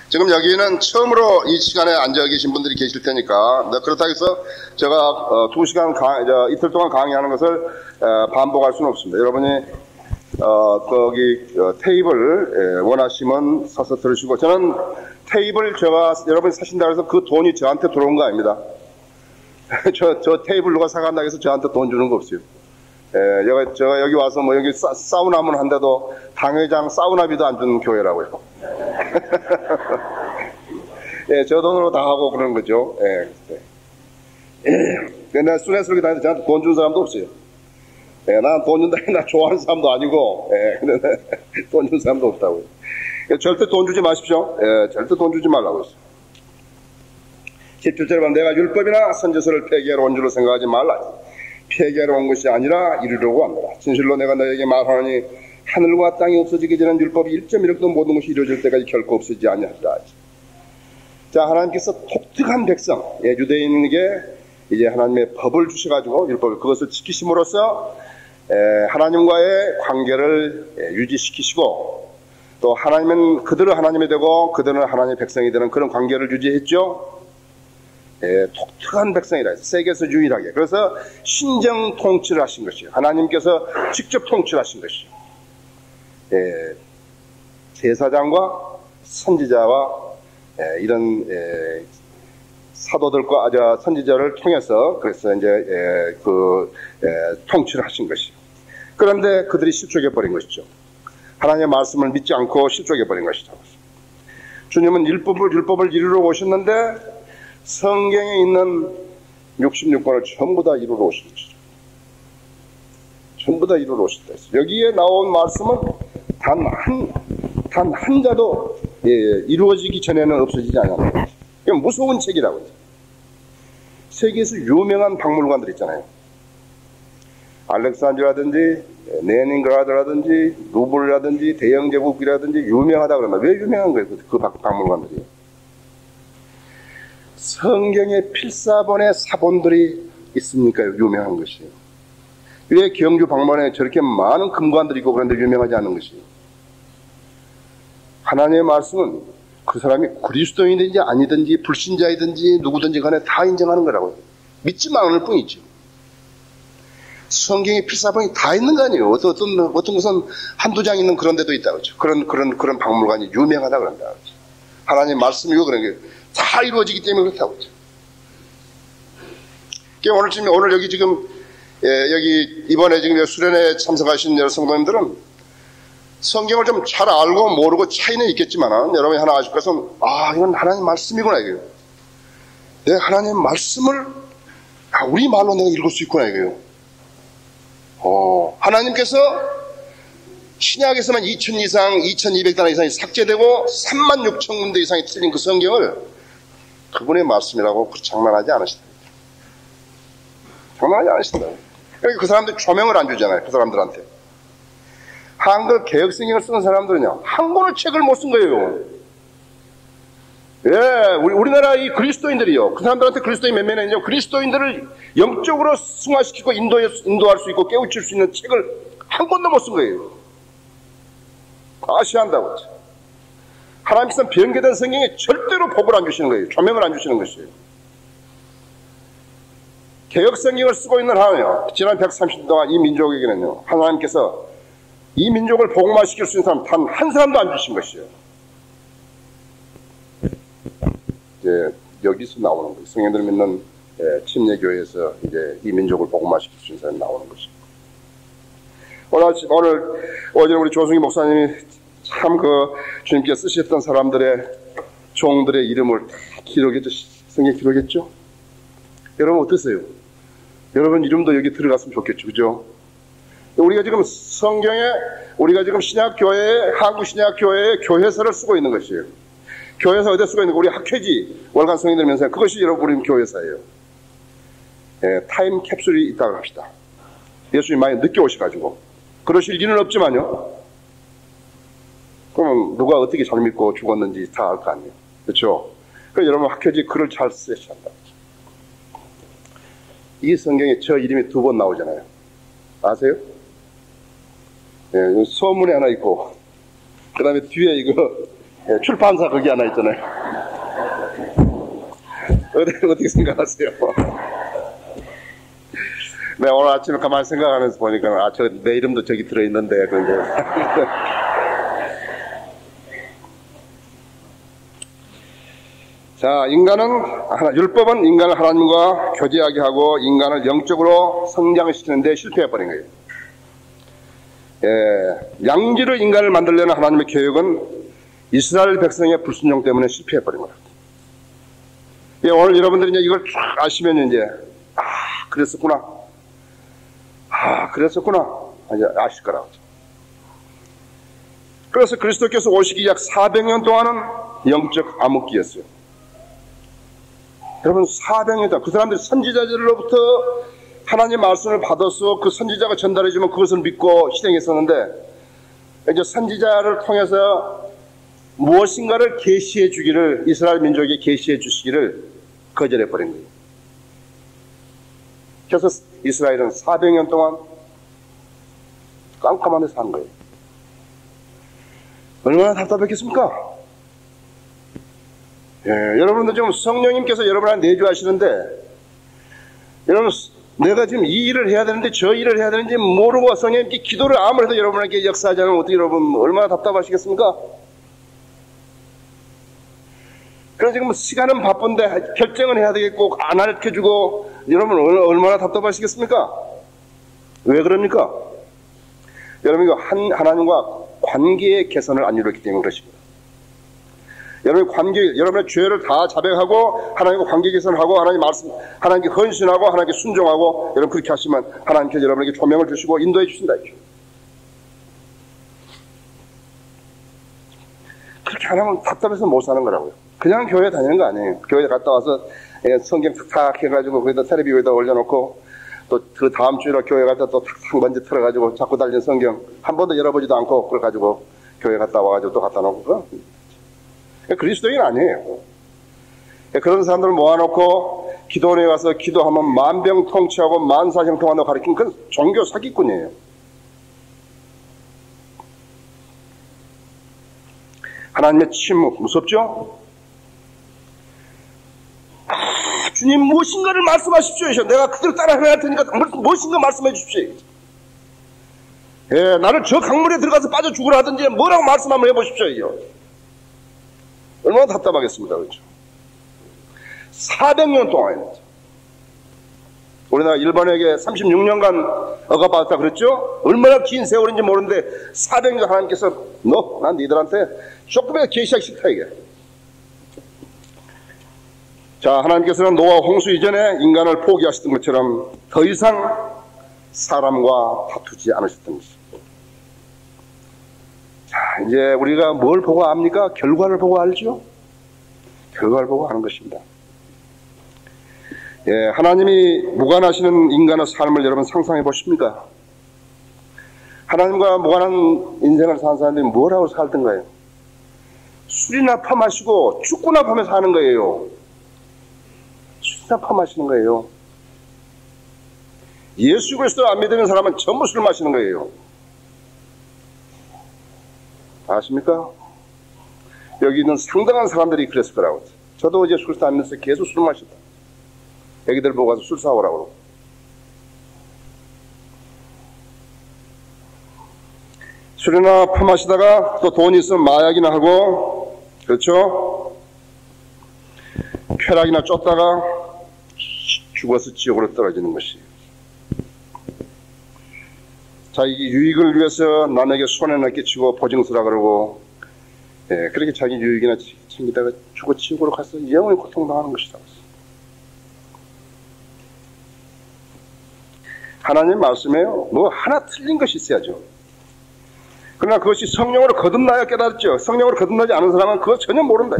지금 여기는 처음으로 이 시간에 앉아 계신 분들이 계실 테니까, 그렇다고 해서 제가 2시간 이틀 동안 강의하는 것을 반복할 수는 없습니다. 여러분이 거기 테이블 원하시면 사서 들으시고, 저는 테이블 여러분이 사신다고 해서 그 돈이 저한테 들어온 거 아닙니다. 저 테이블 누가 사간다고 해서 저한테 돈 주는 거 없어요. 제가 여기 와서 뭐 여기 사우나문 한데도 당회장 사우나비도 안 주는 교회라고요. 예, 저 돈으로 다 하고 그러는 거죠. 내가 순회스럽게 다니는데 저한테 돈 주는 사람도 없어요. 난 돈 준다, 나 좋아하는 사람도 아니고, 돈 주는 사람도 없다고요. 절대 돈 주지 마십시오. 절대 돈 주지 말라고 했어요. 17절에 보면 내가 율법이나 선지서를 폐기하러 온 줄로 생각하지 말라. 폐기하러 온 것이 아니라 이루려고 합니다. 진실로 내가 너에게 말하노니 하늘과 땅이 없어지기 전에 율법이 1.1억도 모든 것이 이루어질 때까지 결코 없어지지 아니하리라. 자, 하나님께서 독특한 백성, 유대인에게 이제 하나님의 법을 주셔가지고 율법을 그것을 지키심으로써 하나님과의 관계를 유지시키시고, 또 하나님은 그들은 하나님이 되고 그들은 하나님의 백성이 되는 그런 관계를 유지했죠. 독특한 백성이라 해서 세계에서 유일하게. 그래서 신정 통치를 하신 것이에요. 하나님께서 직접 통치를 하신 것이에요. 제사장과 선지자와 이런 사도들과 선지자를 통해서 그래서 이제 통치를 하신 것이에요. 그런데 그들이 실족해 버린 것이죠. 하나님의 말씀을 믿지 않고 실족해 버린 것이죠. 주님은 율법을 이루러 오셨는데 성경에 있는 66권을 전부 다 이루러 오신 것이죠. 전부 다 이루러 오셨다 했어요. 여기에 나온 말씀은 단 한 자도 이루어지기 전에는 없어지지 않았는 거죠. 이건 무서운 책이라고 했어요. 세계에서 유명한 박물관들 있잖아요. 알렉산드라든지 레닌그라드라든지 루블라든지 대영 제국이라든지 유명하다 그러면 왜 유명한 거예요? 그 박물관들이. 성경의 필사본의 사본들이 있으니까 유명한 것이에요. 왜 경주 박물관에 저렇게 많은 금관들이 있고 그런데 유명하지 않은 것이에요? 하나님의 말씀은 그 사람이 그리스도인이든지 아니든지 불신자이든지 누구든지 간에 다 인정하는 거라고요. 믿지만 않을 뿐이죠. 성경의 필사본이 다 있는 거 아니에요. 어떤 것은 한두 장 있는 그런 데도 있다 그렇죠. 그런 박물관이 유명하다 그런다 그렇죠. 하나님의 말씀이고 그런 게 다 이루어지기 때문에 그렇다고 그렇죠. 오늘 여기 지금 여기 이번에 지금 수련회에 참석하신 여러 성도님들은 성경을 좀 잘 알고 모르고 차이는 있겠지만 여러분이 하나 아실 것은 이건 하나님 말씀이구나 이거예요. 내가 하나님 말씀을 우리 말로 내가 읽을 수 있구나 이거예요. 하나님께서 신약에서만 2000 이상 2200단어 이상이 삭제되고 36,000군데 이상이 틀린 그 성경을 그분의 말씀이라고 장난하지 않으시다. 장난하지 않으신다. 그러니까 그 사람들 조명을 안 주잖아요. 그 사람들한테. 한글 개혁성경을 쓰는 사람들은요, 한 권의 책을 못 쓴 거예요. 우리나라 이 그리스도인들이요. 그 사람들한테 그리스도인 몇 명이냐, 그리스도인들을 영적으로 승화시키고 인도할 수 있고 깨우칠 수 있는 책을 한 권도 못 쓴 거예요. 아시한다고. 하나님께서는 변개된 성경에 절대로 복을 안 주시는 거예요. 조명을 안 주시는 것이에요. 개혁성경을 쓰고 있는 하나님요. 지난 130년 동안 이 민족에게는요, 하나님께서 이 민족을 복음화시킬 수 있는 사람 단 한 사람도 안 주신 것이에요. 이제 여기서 나오는 거예요. 성령들 믿는 침례교회에서 이제 이 민족을 복음화시킬 수 있는 사람이 나오는 것이죠. 어제 우리 조승희 목사님이 참 주님께 쓰셨던 사람들의 종들의 이름을 다 기록했죠. 성경에 기록했죠. 여러분 어떠세요? 여러분 이름도 여기 들어갔으면 좋겠죠. 그죠? 우리가 지금 우리가 지금 신약교회에, 한국신약교회에 교회서를 쓰고 있는 것이에요. 교회서 어디에 쓰고 있는 거? 우리 학회지, 월간 성인들 면서 그것이 여러분 우리 교회사예요. 타임 캡슐이 있다고 합시다. 예수님이 많이 늦게 오셔가지고. 그러실 리는 없지만요. 그러면 누가 어떻게 잘 믿고 죽었는지 다 알 거 아니에요. 그렇죠? 그래서 여러분 학회지 글을 잘 쓰셔야 한다. 이 성경에 저 이름이 2번 나오잖아요. 아세요? 소문에 하나 있고, 그 다음에 뒤에 이거 예, 출판사 거기 하나 있잖아요. 어떻게 생각하세요? 네, 오늘 아침에 가만히 생각하면서 보니까, 내 이름도 저기 들어있는데, 자, 율법은 인간을 하나님과 교제하게 하고 인간을 영적으로 성장시키는데 실패해버린 거예요. 예, 양지로 인간을 만들려는 하나님의 계획은 이스라엘 백성의 불순종 때문에 실패해버린 거예요. 예, 오늘 여러분들이 이제 이걸 쫙 아시면 이제, 그랬었구나. 이제 아실 거라고. 그래서 그리스도께서 오시기 약 400년 동안은 영적 암흑기였어요. 여러분, 400년 동안 그 사람들이 선지자들로부터 하나님의 말씀을 받아서 그 선지자가 전달해주면 그것을 믿고 실행했었는데, 이제 선지자를 통해서 무엇인가를 계시해 주기를, 이스라엘 민족에게 계시해 주시기를 거절해버린 거예요. 그래서 이스라엘은 400년 동안 깜깜한 데서 산 거예요. 얼마나 답답했겠습니까? 예, 여러분도 지금 성령님께서 여러분한테 내주하시는데, 여러분, 내가 지금 이 일을 해야 되는데 저 일을 해야 되는지 모르고 성령님께 기도를 아무래도 여러분에게 역사하지 않으면 어떻게 여러분 얼마나 답답하시겠습니까? 그래서 지금 시간은 바쁜데 결정을 해야 되겠고 안 알려주고 여러분 얼마나 답답하시겠습니까? 왜 그럽니까? 여러분, 하나님과 관계의 개선을 안 이루었기 때문에 그러십니다. 여러분의 죄를 다 자백하고 하나님과 관계 개선하고 하나님 말씀, 하나님께 헌신하고 하나님께 순종하고 여러분 그렇게 하시면 하나님께서 여러분에게 조명을 주시고 인도해 주신다. 그렇게 안 하면 답답해서 못 사는 거라고요. 그냥 교회 다니는 거 아니에요. 교회 갔다 와서 성경 탁탁 해가지고 거기다 테레비 위에다 올려놓고 또 그 다음 주일에 교회 갔다 또 탁탁 먼지 틀어가지고 자꾸 달린 성경 한 번도 열어보지도 않고 그걸 가지고 교회 갔다 와가지고 또 갖다 놓고 그리스도인 아니에요. 그런 사람들을 모아놓고 기도원에 가서 기도하면 만병통치하고 만사형통한다고 가르치는 그건 종교 사기꾼이에요. 하나님의 침묵 무섭죠? 주님 무엇인가를 말씀하십시오. 내가 그대로 따라 해야 테니까 무엇인가 말씀해 주십시오. 예, 나를 저 강물에 들어가서 빠져 죽으라 하든지 뭐라고 말씀 한번 해보십시오. 얼마나 답답하겠습니다. 그렇죠? 400년 동안이죠. 우리나라 일본에게 36년간 억압받았다 그랬죠? 얼마나 긴 세월인지 모르는데 400년 하나님께서 난 니들한테 조금이라도 계시하기 싫다 이게. 자, 하나님께서는 노아 홍수 이전에 인간을 포기하셨던 것처럼 더 이상 사람과 다투지 않으셨던 것입니다. 자, 이제 우리가 뭘 보고 압니까? 결과를 보고 알죠? 결과를 보고 아는 것입니다. 예, 하나님이 무관하시는 인간의 삶을 여러분 상상해 보십니까? 하나님과 무관한 인생을 사는 사람들이 뭐라고 살던가요? 술이나 퍼마시고 축구나 하면서 사는 거예요. 술이나 퍼마시는 거예요. 예수 그리스도 안 믿는 사람은 전부 술 마시는 거예요. 아십니까? 여기 있는 상당한 사람들이 그랬을 거라고. 저도 이제 술 사면서 계속 술 마셨다. 애기들 보고 가서 술 사오라고 그러고. 술이나 퍼마시다가 또 돈이 있으면 마약이나 하고, 그렇죠? 쾌락이나 쫓다가 죽어서 지옥으로 떨어지는 것이. 자기 유익을 위해서 남에게 손해나 끼치고 보증서라 그러고, 예, 그렇게 자기 유익이나 챙기다가 죽어 지옥으로 가서 영원히 고통당하는 것이라고. 하나님 말씀에요. 뭐 하나 틀린 것이 있어야죠. 그러나 그것이 성령으로 거듭나야 깨닫죠. 성령으로 거듭나지 않은 사람은 그거 전혀 모른다.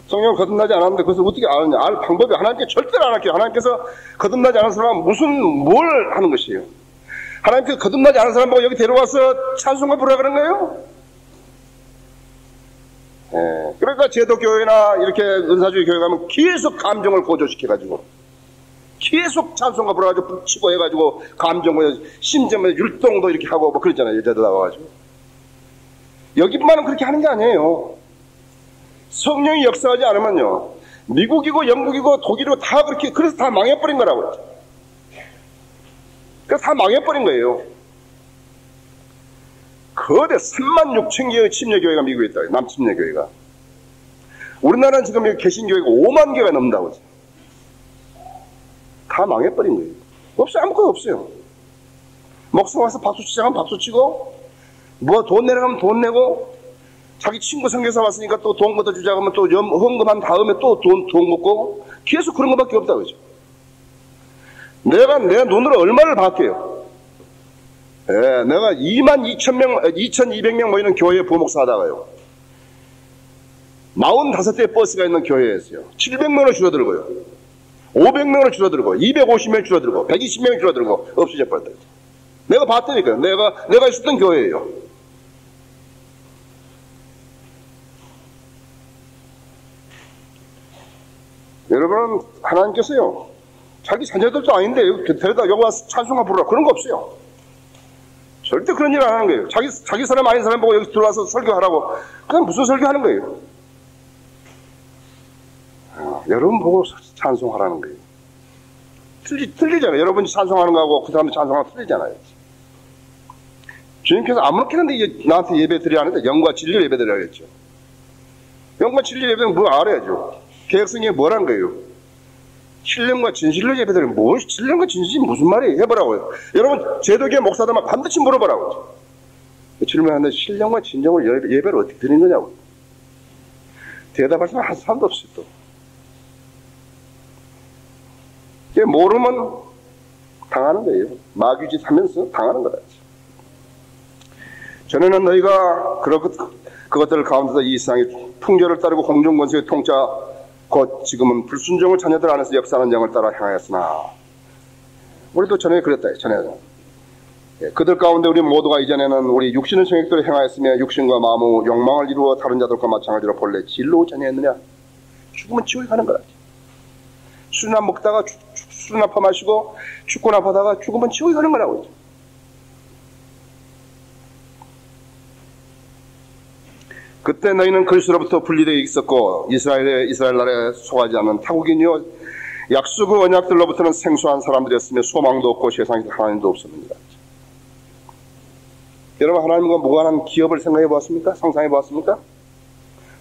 성령으로 거듭나지 않았는데 그것을 어떻게 아느냐. 알 방법이 하나님께 절대로 안 할게요. 하나님께서 거듭나지 않은 사람은 뭘 하는 것이에요. 하나님께서 거듭나지 않은 사람 보고 여기 데려와서 찬송을 부르라 그런 거예요. 예, 그러니까 제도교회나 이렇게 은사주의 교회 가면 계속 감정을 고조시켜가지고 계속 찬송가 불어가지고 붙이고 해가지고 감정을 심정을 율동도 이렇게 하고 뭐 그러잖아요. 여자들 나와가지고 여기만은 그렇게 하는 게 아니에요. 성령이 역사하지 않으면요, 미국이고 영국이고 독일이고 다 그렇게, 그래서 다 망해버린 거라고 그랬죠. 그래서 다 망해버린 거예요. 거대 36,000 개의 침례교회가 미국에 있다. 남침례교회가. 우리나라는 지금 개신교회가 5만 개가 넘는다고 하죠. 다 망해버린 거예요. 없어요. 아무것도 없어요. 목사 와서 박수 치자면 박수 치고, 뭐 돈 내라면 돈 내고, 자기 친구 선교사 왔으니까 또 돈 걷어주자고 하면 또 헌금한 다음에 또 돈 먹고, 계속 그런 것밖에 없다 그죠. 내가 내 눈으로 얼마를 봤게요. 예, 내가 22,000명 모이는 교회 부목사 하다가요, 45대 버스가 있는 교회였어요. 700명으로 줄어들고요, 500명으로 줄어들고, 250명 줄어들고, 120명 줄어들고, 없어져 버렸다. 내가 봤다니까요. 내가 있었던 교회예요. 여러분, 하나님께서요, 자기 자녀들도 아닌데 데려다 여기 와서 찬송가 부르라 그런 거 없어요. 절대 그런 일 안 하는 거예요. 자기 사람 아닌 사람 보고 여기 들어와서 설교하라고. 그냥 무슨 설교하는 거예요? 여러분 보고 찬송하라는 거예요. 틀리잖아요. 여러분이 찬송하는 거하고 그 사람이 찬송하는 거 틀리잖아요. 주님께서 아무렇게나 나한테 예배 드려야 하는데 영과 진리를 예배 드려야겠죠. 영과 진리 예배는 뭐 알아야죠. 개혁성이 뭐란 거예요? 신령과 진실로 예배드리면 뭘 신령과 진실이 무슨 말이에요? 해보라고요. 여러분 제도계 목사들만 반드시 물어보라고. 질문하는데 신령과 진정으로 예배를 어떻게 드리는 거냐고. 대답할 사람 한 사람도 없어요. 또 모르면 당하는 거예요. 마귀짓 하면서 당하는 거다. 전에는 너희가 그것들 가운데서 이 세상의 풍조를 따르고 공중권세의 통짜 곧 지금은 불순종을 자녀들 안에서 역사하는 영을 따라 향하였으나, 우리도 전에 그랬다. 전에 그들 가운데 우리 모두가 이전에는 우리 육신의 성욕대로 행하였으며 육신과 마음의 욕망을 이루어 다른 자들과 마찬가지로 본래 진로 자녀였느냐. 죽으면 지옥에 가는 거라. 술이나 먹다가 술이나 퍼마시고 죽고나 보다가 죽으면 지옥에 가는 거라고. 그때 너희는 그리스도로부터 분리되어 있었고 이스라엘 나라에 속하지 않는 타국인이요 약속의 언약들로부터는 생소한 사람들이었으며 소망도 없고 세상에 하나님도 없었습니다. 여러분, 하나님과 무관한 기업을 생각해 보았습니까? 상상해 보았습니까?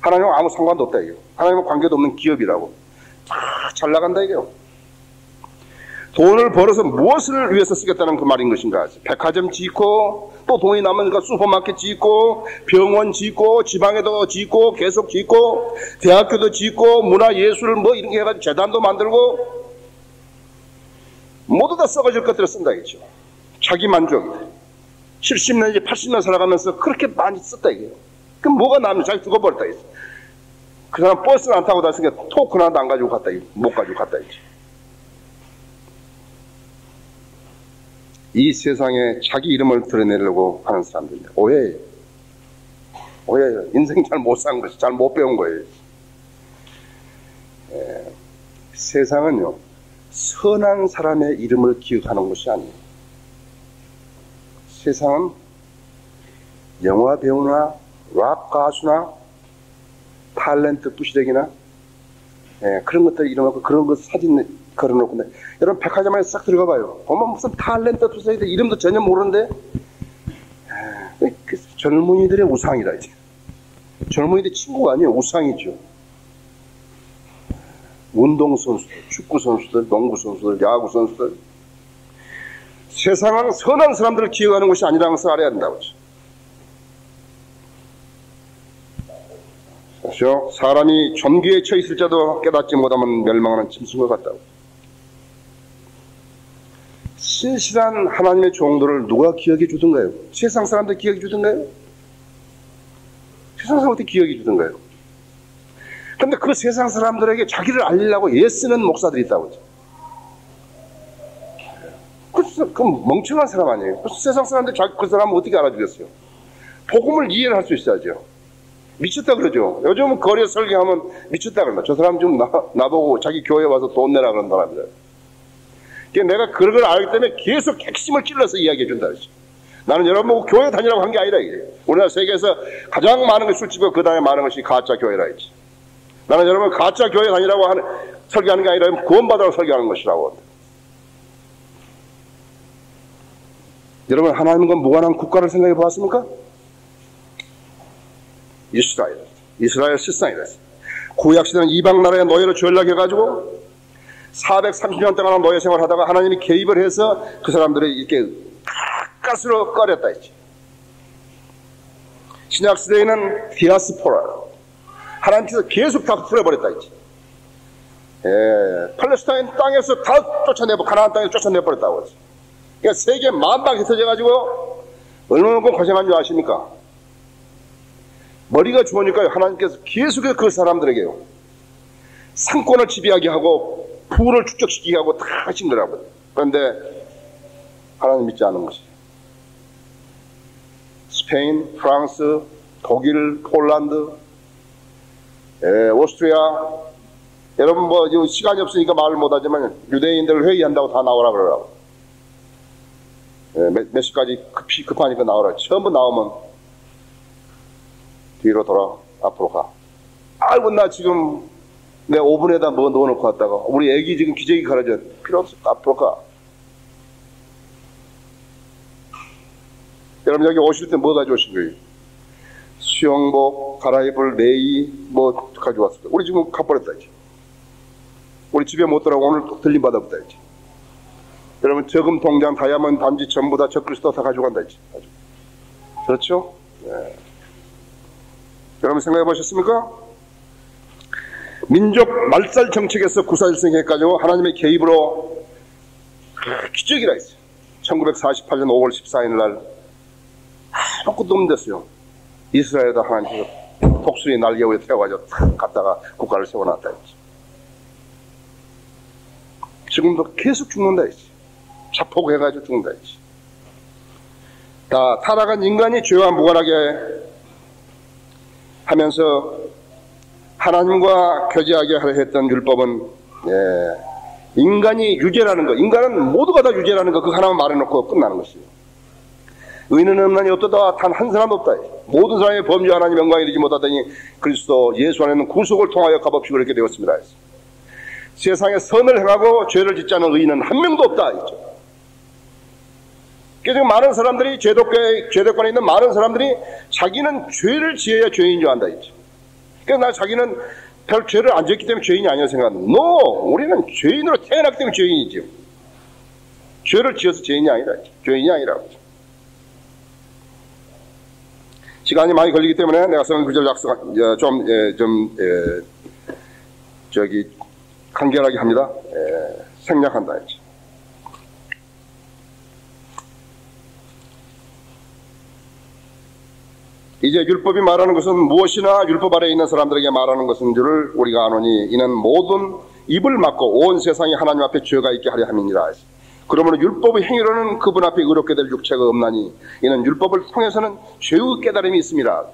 하나님과 아무 상관도 없다 이게요. 하나님과 관계도 없는 기업이라고. 잘 나간다 이게요. 돈을 벌어서 무엇을 위해서 쓰겠다는 그 말인 것인가? 백화점 짓고, 또 돈이 남으니까 슈퍼마켓 짓고, 병원 짓고, 지방에도 짓고, 계속 짓고, 대학교도 짓고, 문화예술 뭐 이런 게 해가지고 재단도 만들고, 모두 다 썩어질 것들을 쓴다 이거죠. 자기 만족이다. 70년, 80년 살아가면서 그렇게 많이 썼다 이게요. 그럼 뭐가 남냐? 자기 죽어버렸다 이거죠. 그 사람 버스를 안 타고 다니니까 토큰 하나도 안 가지고 갔다 이거. 못 가지고 갔다 이거죠. 이 세상에 자기 이름을 드러내려고 하는 사람들입니다. 오해예요. 인생 잘 못 산 것이, 잘 못 배운 거예요. 세상은요, 선한 사람의 이름을 기억하는 것이 아니에요. 세상은 영화 배우나 락 가수나 탤런트 부시력이나 그런 것들 이름하고 그런 것 사진 걸어놓고, 여러분 백화점에 싹 들어가 봐요. 보면 무슨 탤런트 투자이들 이름도 전혀 모르는데, 젊은이들의 우상이라 이제. 젊은이들 친구가 아니에요. 우상이죠. 운동선수들, 축구선수들, 농구선수들, 야구선수들. 세상은 선한 사람들을 기억하는 것이 아니라는 것을 알아야 된다고 하죠. 그렇죠? 사람이 존귀에 처해 있을 자도 깨닫지 못하면 멸망하는 짐승과 같다고. 신실한 하나님의 종들을 누가 기억해 주던가요? 세상 사람들 기억해 주던가요? 세상 사람들 기억해 주던가요? 그런데 그 세상 사람들에게 자기를 알리려고 애쓰는 목사들이 있다고 하죠. 그 멍청한 사람 아니에요? 세상 사람들 그 사람을 어떻게 알아주겠어요? 복음을 이해를 할 수 있어야죠. 미쳤다 그러죠. 요즘은 거리에 설교하면 미쳤다 그런다. 저 사람 좀 나보고 자기 교회에 와서 돈 내라 그런 사람이다. 내가 그런 걸 알기 때문에 계속 핵심을 찔러서 이야기해 준다 그러죠. 나는 여러분 보고 교회 다니라고 한 게 아니라 이게. 우리나라 세계에서 가장 많은 것이 술집이고 그 다음에 많은 것이 가짜 교회라 했지. 나는 여러분 가짜 교회 다니라고 설교하는 게 아니라 구원받으라고 설교하는 것이라고. 여러분 하나님과 무관한 국가를 생각해 보았습니까? 이스라엘 실상이다. 구약시대는 이방 나라의 노예로 전락해가지고 430년 동안 노예 생활하다가 하나님이 개입을 해서 그 사람들을 이렇게 가스로 꺼렸다 했지. 신약시대에는 디아스포라, 하나님께서 계속 다 풀어버렸다 했지. 팔레스타인 땅에서 다 가나안 땅에서 쫓아내버렸다고 했지. 그러니까 세계 만방에 흩어져가지고 얼마나 고생한 줄 아십니까? 머리가 좋으니까요, 하나님께서 계속해서 그 사람들에게요, 상권을 지배하게 하고 부를 축적시키게 하고 다 하신 거라고요. 그런데 하나님 믿지 않은 것이에요. 스페인, 프랑스, 독일, 폴란드, 오스트리아, 여러분 뭐 시간이 없으니까 말을 못하지만 유대인들 회의한다고 다 나오라 그러라고. 몇 시까지 급하니까 나오라. 처음 나오면 뒤로 돌아, 앞으로 가. 아이고 나 지금 내 오븐에다 뭐 넣어놓고 왔다가 우리 애기 지금 기저귀 갈아줘. 필요 없어. 앞으로 가. 여러분 여기 오실 때 뭐 가져오신 거예요? 수영복, 갈아입을 내의 뭐 가져왔을 때. 우리 지금 가버렸다 이제. 우리 집에 못 들어가고 오늘 또 들림 받아보다 이제. 여러분 저금 통장, 다이아몬드 반지 전부 다 적그리스도 다 가져간다 이제. 그렇죠? 네. 여러분 생각해 보셨습니까? 민족 말살 정책에서 구사일생해가지고 하나님의 개입으로 기적이라 했어요. 1948년 5월 14일 날 아무것도 없는 데서요, 이스라엘에다 하나님께서 독수리 날개 위에 태워가지고 탁 갔다가 국가를 세워놨다 했지. 지금도 계속 죽는다 했지. 자폭해가지고 죽는다 했지. 다 타락한 인간이 죄와 무관하게 하면서 하나님과 교제하게 하려 했던 율법은 인간이 유죄라는 것, 인간은 모두가 다 유죄라는 것, 그 하나만 말해놓고 끝나는 것이에요. 의인은 없나니 없도다 단 한 사람도 없다. 모든 사람이 범죄 하나님 영광에 이르지 못하더니 그리스도 예수 안에는 구속을 통하여 값없이 그렇게 되었습니다. 세상에 선을 행하고 죄를 짓지 않은 의인은 한 명도 없다. 그래서 많은 사람들이 죄도권에 있는 많은 사람들이 자기는 죄를 지어야 죄인인 줄 안다. 그러니까 자기는 별 죄를 안 지었기 때문에 죄인이 아니라고 생각하는데, 우리는 죄인으로 태어났기 때문에 죄인이죠. 죄를 지어서 죄인이 아니라, 죄인이 아니라고. 시간이 많이 걸리기 때문에 내가 성경 구절 간결하게 합니다. 생략한다 했지. 이제 율법이 말하는 것은 무엇이나 율법 아래에 있는 사람들에게 말하는 것인 줄을 우리가 아노니 이는 모든 입을 막고 온 세상이 하나님 앞에 죄가 있게 하려 함이니라. 그러므로 율법의 행위로는 그분 앞에 의롭게 될 육체가 없나니 이는 율법을 통해서는 죄의 깨달음이 있습니다.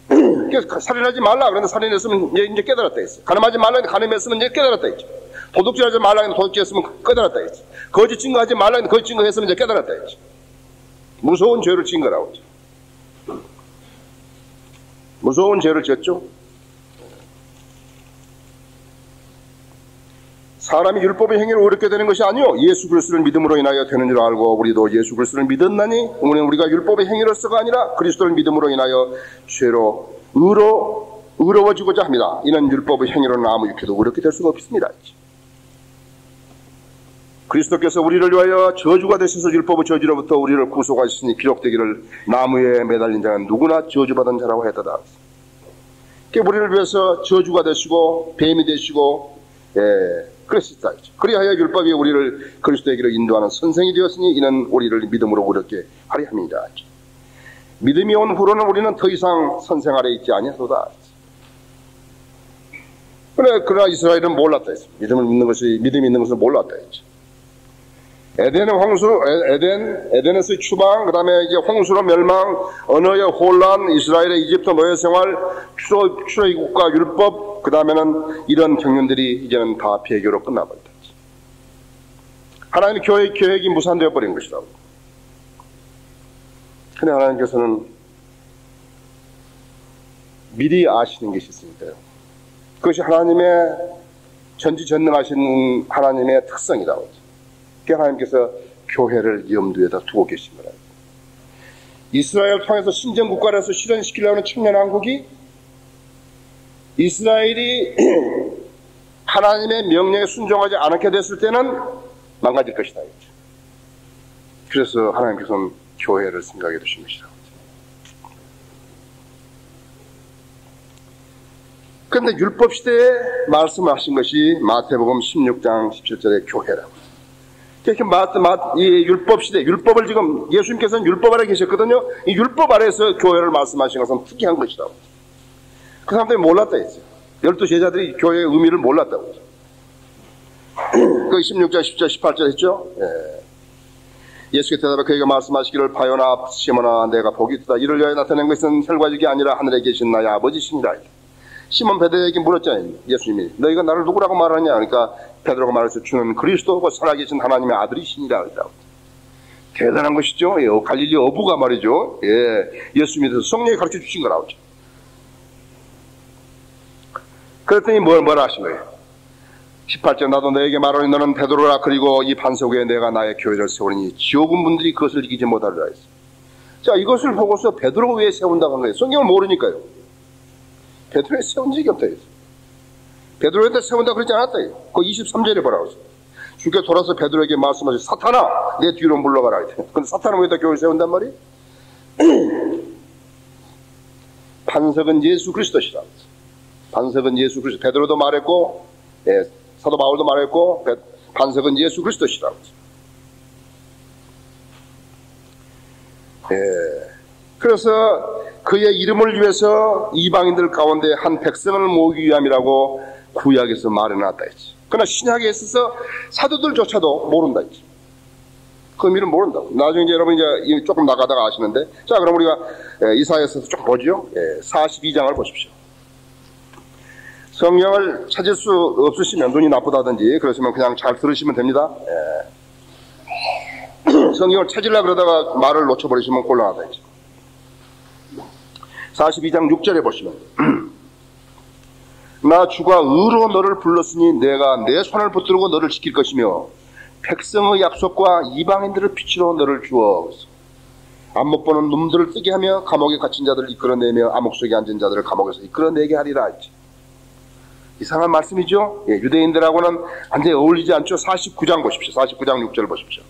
그래서 살인하지 말라 그런데 살인했으면 이제 깨달았다 했어. 가늠하지 말라 그런데 가늠했으면 이제 깨달았다 했죠. 도둑질하지 말라 그런데 도둑질했으면 깨달았다 했지. 거짓 증거하지 말라 그런데 거짓 증거했으면 이제 깨달았다 했지. 무서운 죄를 지은 거라고 했죠. 무서운 죄를 지었죠. 사람이 율법의 행위를 어렵게 되는 것이 아니요 예수 그리스도를 믿음으로 인하여 되는 줄 알고 우리도 예수 그리스도를 믿었나니 우리가 율법의 행위로서가 아니라 그리스도를 믿음으로 인하여 죄로 의로워지고자 합니다. 이는 율법의 행위로는 아무 육해도 어렵게 될 수가 없습니다. 그리스도께서 우리를 위하여 저주가 되셔서 율법의 저주로부터 우리를 구속하셨으니 기록되기를 나무에 매달린 자는 누구나 저주받은 자라고 했다다. 우리를 위해서 저주가 되시고 뱀이 되시고 그랬었다. 그리하여 율법이 우리를 그리스도에게로 인도하는 선생이 되었으니 이는 우리를 믿음으로 어렵게 하려 함이니라. 믿음이 온 후로는 우리는 더 이상 선생 아래 있지 아니하도다. 그러나 이스라엘은 몰랐다. 믿음이 있는 것을 몰랐다. 에덴에서의 추방, 그 다음에 이제 홍수로 멸망, 언어의 혼란, 이스라엘의 이집트 노예 생활, 출애굽과 율법, 그 다음에는 이런 경륜들이 이제는 다 폐교로 끝나버렸다. 하나님의 교회의 계획이 무산되어 버린 것이라고. 근데 하나님께서는 미리 아시는 것이 있으니까요. 그것이 하나님의 전지전능하신 하나님의 특성이라고. 그게 하나님께서 교회를 염두에다 두고 계신 거라고. 이스라엘을 통해서 신정국가로서 실현시키려는 청년왕국이 이스라엘이 하나님의 명령에 순종하지 않게 됐을 때는 망가질 것이다. 그래서 하나님께서는 교회를 생각해 두신 것이다. 그런데 율법시대에 말씀하신 것이 마태복음 16장 17절의 교회라고. 이 율법시대, 율법을 지금 예수님께서는 율법 아래 계셨거든요. 이 율법 아래에서 교회를 말씀하신 것은 특이한 것이다. 그 사람들이 몰랐다 했어요. 12 제자들이 교회의 의미를 몰랐다고 했죠. 그 16절, 10절, 18절 했죠. 예수께서 대답해 그에게 말씀하시기를 바요나 시몬아 내가 복이 있다. 이를 위하여 나타낸 것은 혈과직이 아니라 하늘에 계신 나의 아버지시니라. 시몬 베드로에게 물었잖아요. 예수님이 너희가 나를 누구라고 말하냐. 그러니까 베드로가 말해서 주는 그리스도고 살아계신 하나님의 아들이시니라. 대단한 것이죠. 갈릴리 어부가 말이죠. 예수님에 대해서 성령이 가르쳐 주신 거라고. 그랬더니 뭐라 하신 거예요? 18절 나도 너에게 말하니 너는 베드로라. 그리고 이 반석 위에 내가 나의 교회를 세우리니 지옥은 분들이 그것을 이기지 못하리라 했어요. 자, 이것을 보고서 베드로가 왜 세운다고 한 거예요? 성경을 모르니까요. 베드로에 세운 적이 없다 했어요. 베드로에다 세운다고 그러지 않았다 해요. 그 23절에 뭐라고 했어요? 주께 돌아서 베드로에게 말씀하셔 사탄아 내 뒤로 물러가라. 근데 사탄은 왜다 교회를 세운단 말이에요? 반석은 예수 그리스도시라. 반석은 예수 그리스도. 베드로도 말했고 사도 바울도 말했고 반석은 예수 그리스도시라고. 그래서 그의 이름을 위해서 이방인들 가운데 한 백성을 모으기 위함이라고 구약에서 말해놨다 했지. 그러나 신약에 있어서 사도들조차도 모른다 했지. 그 의미를 모른다고. 나중에 이제 여러분 이제 조금 나가다가 아시는데, 자 그럼 우리가 이사야서도 좀 보죠. 42장을 보십시오. 성경을 찾을 수 없으시면 눈이 나쁘다든지 그러시면 그냥 잘 들으시면 됩니다. 성경을 찾으려고 그러다가 말을 놓쳐버리시면 곤란하다 했지. 42장 6절에 보시면 나 주가 의로 너를 불렀으니 내가 내 손을 붙들고 너를 지킬 것이며 백성의 약속과 이방인들의 빛으로 너를 주어 안 못 보는 눈들을 뜨게 하며 감옥에 갇힌 자들을 이끌어내며 암흑 속에 앉은 자들을 감옥에서 이끌어내게 하리라 했지. 이상한 말씀이죠. 유대인들하고는 완전히 어울리지 않죠. 49장 보십시오. 49장 6절 보십시오.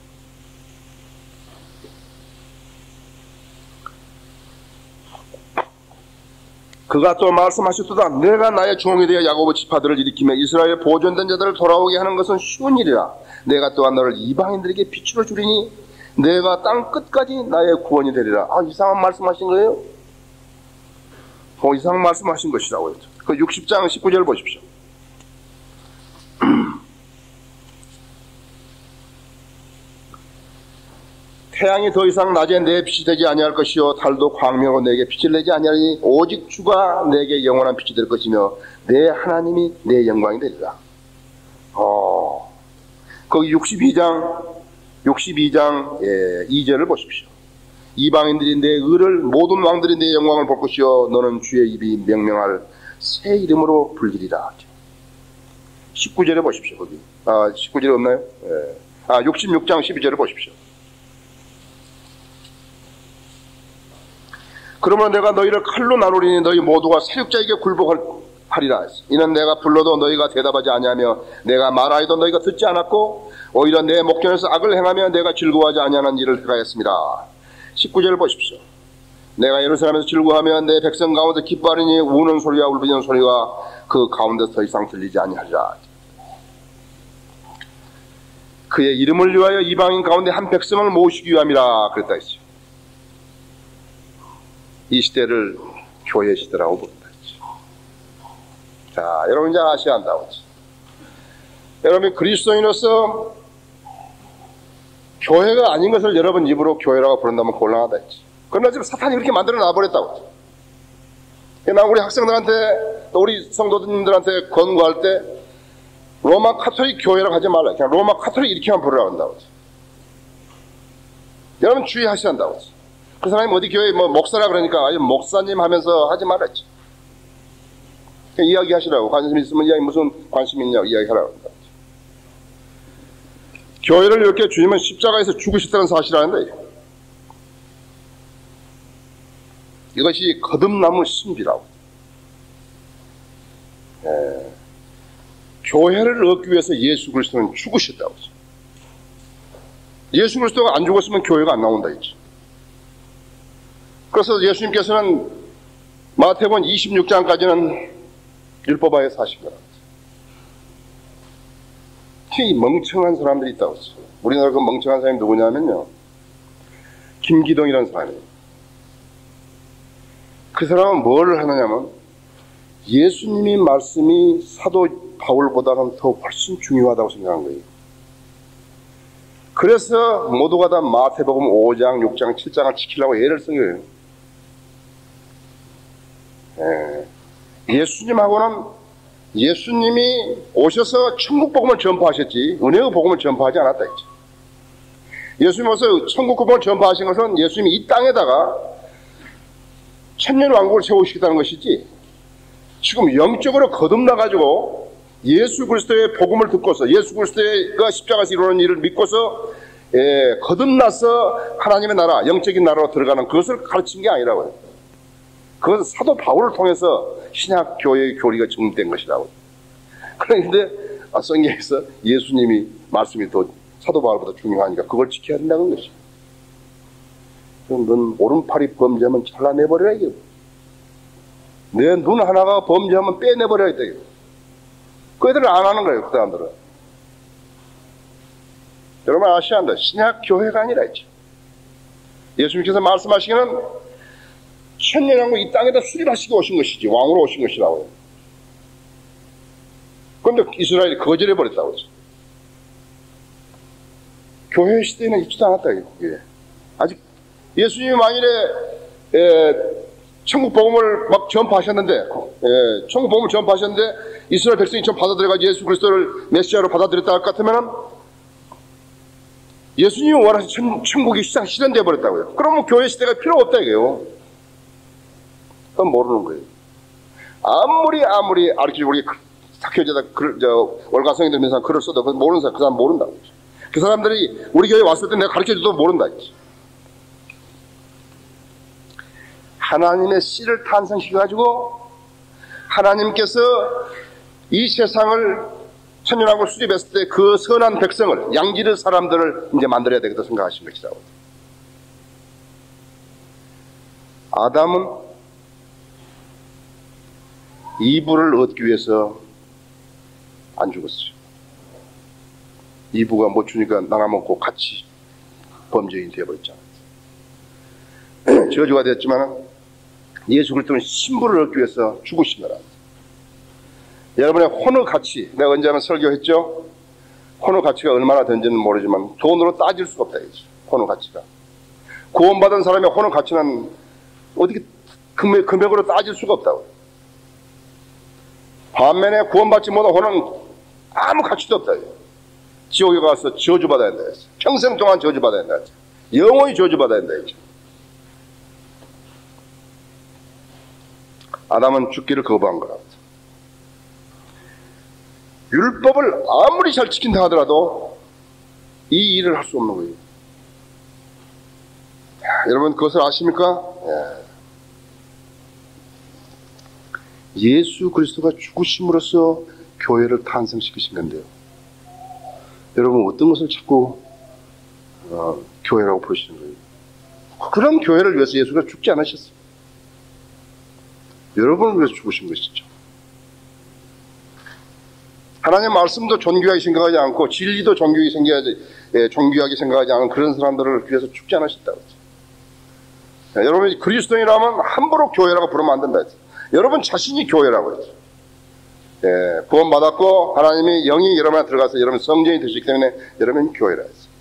그가 또 말씀하셨도다. 내가 나의 종이 되어 야고보 지파들을 일으키며 이스라엘의 보존된 자들을 돌아오게 하는 것은 쉬운 일이라. 내가 또한 너를 이방인들에게 빛으로 주리니 내가 땅 끝까지 나의 구원이 되리라. 이상한 말씀하신 거예요? 이상한 말씀하신 것이라고요. 그 60장 19절 보십시오. 태양이 더 이상 낮에 내 빛이 되지 아니할 것이요 달도 광명으로 내게 빛을 내지 아니하니 오직 주가 내게 영원한 빛이 될 것이며 내 하나님이 내 영광이 되리라. 거기 62장 2절을 보십시오. 이방인들이 내 의를 모든 왕들이 내 영광을 볼 것이요 너는 주의 입이 명명할 새 이름으로 불리리라. 19절에 보십시오. 거기 19절에 없나요? 66장 12절을 보십시오. 그러면 내가 너희를 칼로 나누리니 너희 모두가 세력자에게 굴복하리라. 이는 내가 불러도 너희가 대답하지 아니하며 내가 말하여도 너희가 듣지 않았고 오히려 내 목전에서 악을 행하며 내가 즐거워하지 아니하는 일을 행하였습니다. 19절 보십시오. 내가 예루살렘에서 즐거워하며 내 백성 가운데 기뻐하리니 우는 소리와 울부짖는 소리가 그 가운데서 더 이상 들리지 아니하리라. 그의 이름을 위하여 이방인 가운데 한 백성을 모으시기 위함이라 그랬다 했어요. 이 시대를 교회 시대라고 부른다 했죠. 자, 여러분 이제 아셔야 한다고 했죠. 여러분 그리스도인으로서 교회가 아닌 것을 여러분 입으로 교회라고 부른다면 곤란하다 했죠. 그러나 지금 사탄이 그렇게 만들어 놔버렸다고 했죠. 나 우리 학생들한테 또 우리 성도님들한테 권고할 때 로마 카톨릭 교회라고 하지 말라. 그냥 로마 카톨릭 이렇게만 부르라고 한다고 했죠. 여러분 주의하셔야 한다고 했죠. 그 사람이 어디 교회 뭐 목사라 그러니까 아니 목사님 하면서 하지 말았지. 그냥 이야기하시라고. 관심 있으면 이야기 무슨 관심 있냐고 이야기하라고. 교회를 이렇게 주님은 십자가에서 죽으셨다는 사실을 아는데 이것이 거듭남의 신비라고. 교회를 얻기 위해서 예수 그리스도는 죽으셨다고. 예수 그리스도가 안 죽었으면 교회가 안 나온다 했지. 그래서 예수님께서는 마태복음 26장까지는 율법하에 사신 거라고. 이 멍청한 사람들이 있다고 했어요. 우리나라 그 멍청한 사람이 누구냐면요. 김기동이라는 사람이에요. 그 사람은 뭘 하느냐면 예수님이 말씀이 사도 바울보다는 더 훨씬 중요하다고 생각한 거예요. 그래서 모두가 다 마태복음 5장, 6장, 7장을 지키려고 애를 쓴 거예요. 예수님하고는 예수님이 오셔서 천국 복음을 전파하셨지 은혜의 복음을 전파하지 않았다 했죠. 예수님이 오셔서 천국 복음을 전파하신 것은 예수님이 이 땅에다가 천년 왕국을 세우시겠다는 것이지 지금 영적으로 거듭나가지고 예수 그리스도의 복음을 듣고서 예수 그리스도가 십자가에서 이루는 일을 믿고서 거듭나서 하나님의 나라, 영적인 나라로 들어가는 그것을 가르친 게 아니라고요. 그것은 사도 바울을 통해서 신약 교회의 교리가 정립된 것이라고. 그런데 성경에서 예수님이 말씀이 더 사도 바울보다 중요하니까 그걸 지켜야 된다는 것이죠. 넌 오른팔이 범죄하면 잘라내버려야 이게. 내 눈 하나가 범죄하면 빼내버려야 돼. 그 애들은 안 하는 거예요, 그 사람들은. 여러분 아셔야 한다. 신약 교회가 아니라 했죠. 예수님께서 말씀하시기는 천년왕국 이 땅에다 수립하시고 오신 것이지 왕으로 오신 것이라고요. 그런데 이스라엘이 거절해버렸다고 했죠. 교회 시대에는 있지도 않았다 그게. 아직 예수님이 만일에 천국 복음을 막 전파하셨는데 천국 복음을 전파하셨는데 이스라엘 백성이 좀 받아들여가지고 예수 그리스도를 메시아로 받아들였다 할 것 같으면 예수님이 원하신 천국이 시장 실현되어 버렸다고요. 그러면 교회 시대가 필요 없다 이게요. 그건 모르는 거예요. 아무리 아르키고 우리 학교에다 월가성이 들면서 글을 써도 그건 모르는 사람, 그 사람 모른다고. 그 사람들이 우리 교회에 왔을 때 내가 가르쳐줘도 모른다. 하나님의 씨를 탄생시켜가지고 하나님께서 이 세상을 천년왕국을 수립했을 때 그 선한 백성을 양지를 사람들을 이제 만들어야 되겠다 생각하신 것이라고. 아담은 이브를 얻기 위해서 안 죽었어요. 이브가 못 주니까 나눠먹고 같이 범죄인이 되어버렸잖아요. 저주가 되었지만 예수 그리스도는 신부를 얻기 위해서 죽으신 거라. 여러분의 혼의 가치, 내가 언제 한번 설교했죠? 혼의 가치가 얼마나 되는지는 모르지만 돈으로 따질 수가 없다. 혼의 가치가. 구원받은 사람의 혼의 가치는 어떻게 금액으로 따질 수가 없다고. 반면에 구원받지 못한 혼은 아무 가치도 없다. 지옥에 가서 저주받아야 된다. 평생 동안 저주받아야 된다. 영원히 저주받아야 된다. 아담은 죽기를 거부한 거라. 율법을 아무리 잘 지킨다 하더라도 이 일을 할 수 없는 거예요. 여러분 그것을 아십니까? 예수 그리스도가 죽으심으로써 교회를 탄생시키신 건데요. 여러분 어떤 것을 자꾸 교회라고 부르시는 거예요? 그런 교회를 위해서 예수가 죽지 않으셨어요. 여러분을 위해서 죽으신 것이죠. 하나님의 말씀도 존귀하게 생각하지 않고 진리도 존귀하게 생각하지 않은 그런 사람들을 위해서 죽지 않으셨다고 했죠. 여러분이 그리스도인이라면 함부로 교회라고 부르면 안 된다 했죠. 여러분 자신이 교회라고 했죠. 구원받았고 하나님이 영이 여러분에 들어가서 여러분 성전이 되시기 때문에 여러분이 교회라 했어요.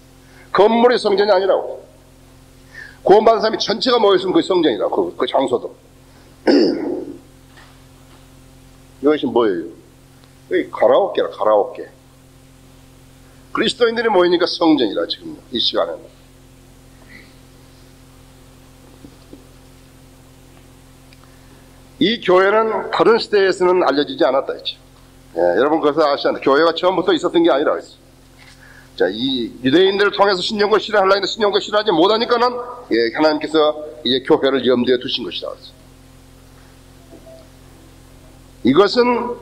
건물이 성전이 아니라고. 구원받은 사람이 전체가 모여있으면 그게 성전이라고. 그 장소도. 이것이 뭐예요? 여기 가라오케라, 가라오케. 그리스도인들이 모이니까 성전이라, 지금, 이 시간에는. 이 교회는 다른 시대에서는 알려지지 않았다 했죠. 여러분 그것을 아시잖아요. 교회가 처음부터 있었던 게 아니라 했어요. 자, 이 유대인들을 통해서 신령과 실현하려고 했는데 신령과 실현하지 못하니까는 하나님께서 이제 교회를 염두에 두신 것이다 했어요. 이것은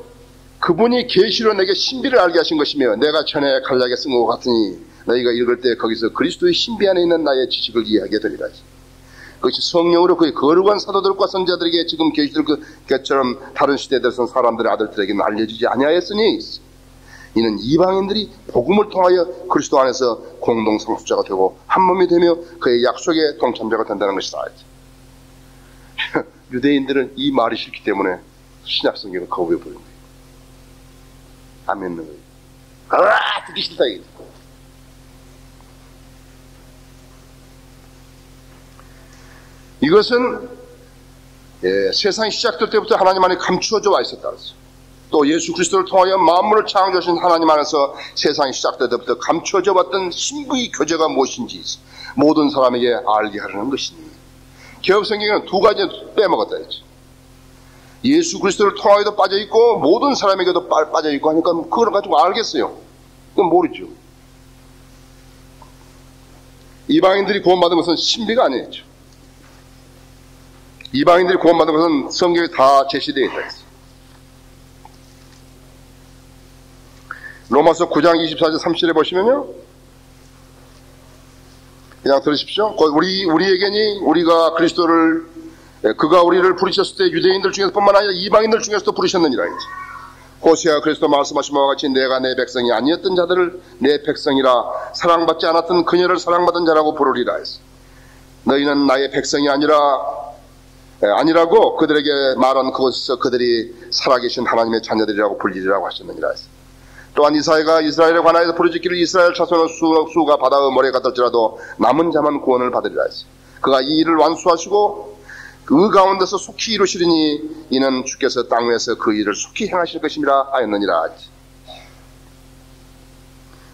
그분이 계시로 내게 신비를 알게 하신 것이며 내가 전에 간략하게 쓴 것 같으니 너희가 읽을 때 거기서 그리스도의 신비 안에 있는 나의 지식을 이해하게 되리라. 그것이 성령으로 그의 거룩한 사도들과 선지자들에게 지금 계시들 그처럼 다른 시대들에서는 사람들의 아들들에게는 알려지지 아니하였으니 이는 이방인들이 복음을 통하여 그리스도 안에서 공동 상속자가 되고 한 몸이 되며 그의 약속의 동참자가 된다는 것이다. 유대인들은 이 말이 싫기 때문에 신약 성경을 거부해 버린 거예요. 안 믿는 거예요. 듣기 싫다 이게. 이것은 세상이 시작될 때부터 하나님 안에 감추어져 와 있었다. 또 예수 그리스도를 통하여 만물을 창조하신 하나님 안에서 세상이 시작될 때부터 감추어져 왔던 신부의 교제가 무엇인지 모든 사람에게 알게 하려는 것이니 개혁성경에는 두 가지 빼먹었다 했지. 예수 그리스도를 통하여도 빠져있고 모든 사람에게도 빠져있고 하니까 그걸 가지고 알겠어요. 그건 모르죠. 이방인들이 구원받은 것은 신비가 아니었죠. 이방인들이 구원받은 것은 성경에 다 제시되어 있다 했어요. 로마서 9장 24절 30절에 보시면요. 그냥 들으십시오. 우리에게니 우리가 그리스도를 그가 우리를 부르셨을 때 유대인들 중에서 뿐만 아니라 이방인들 중에서도 부르셨느니라. 호세아가 그리스도 말씀하신 바와 같이 내가 내 백성이 아니었던 자들을 내 백성이라 사랑받지 않았던 그녀를 사랑받은 자라고 부르리라 했어. 너희는 나의 백성이 아니라고 그들에게 말한 그곳에서 그들이 살아계신 하나님의 자녀들이라고 불리리라고 하셨느니라 했어. 또한 이사야가 이스라엘에 관하여서 부르짖기를 이스라엘 자손의 수가 바다의 모래에 같을지라도 남은 자만 구원을 받으리라 했어. 그가 이 일을 완수하시고 그 가운데서 속히 이루시리니 이는 주께서 땅 위에서 그 일을 속히 행하실 것임이라 하였느니라.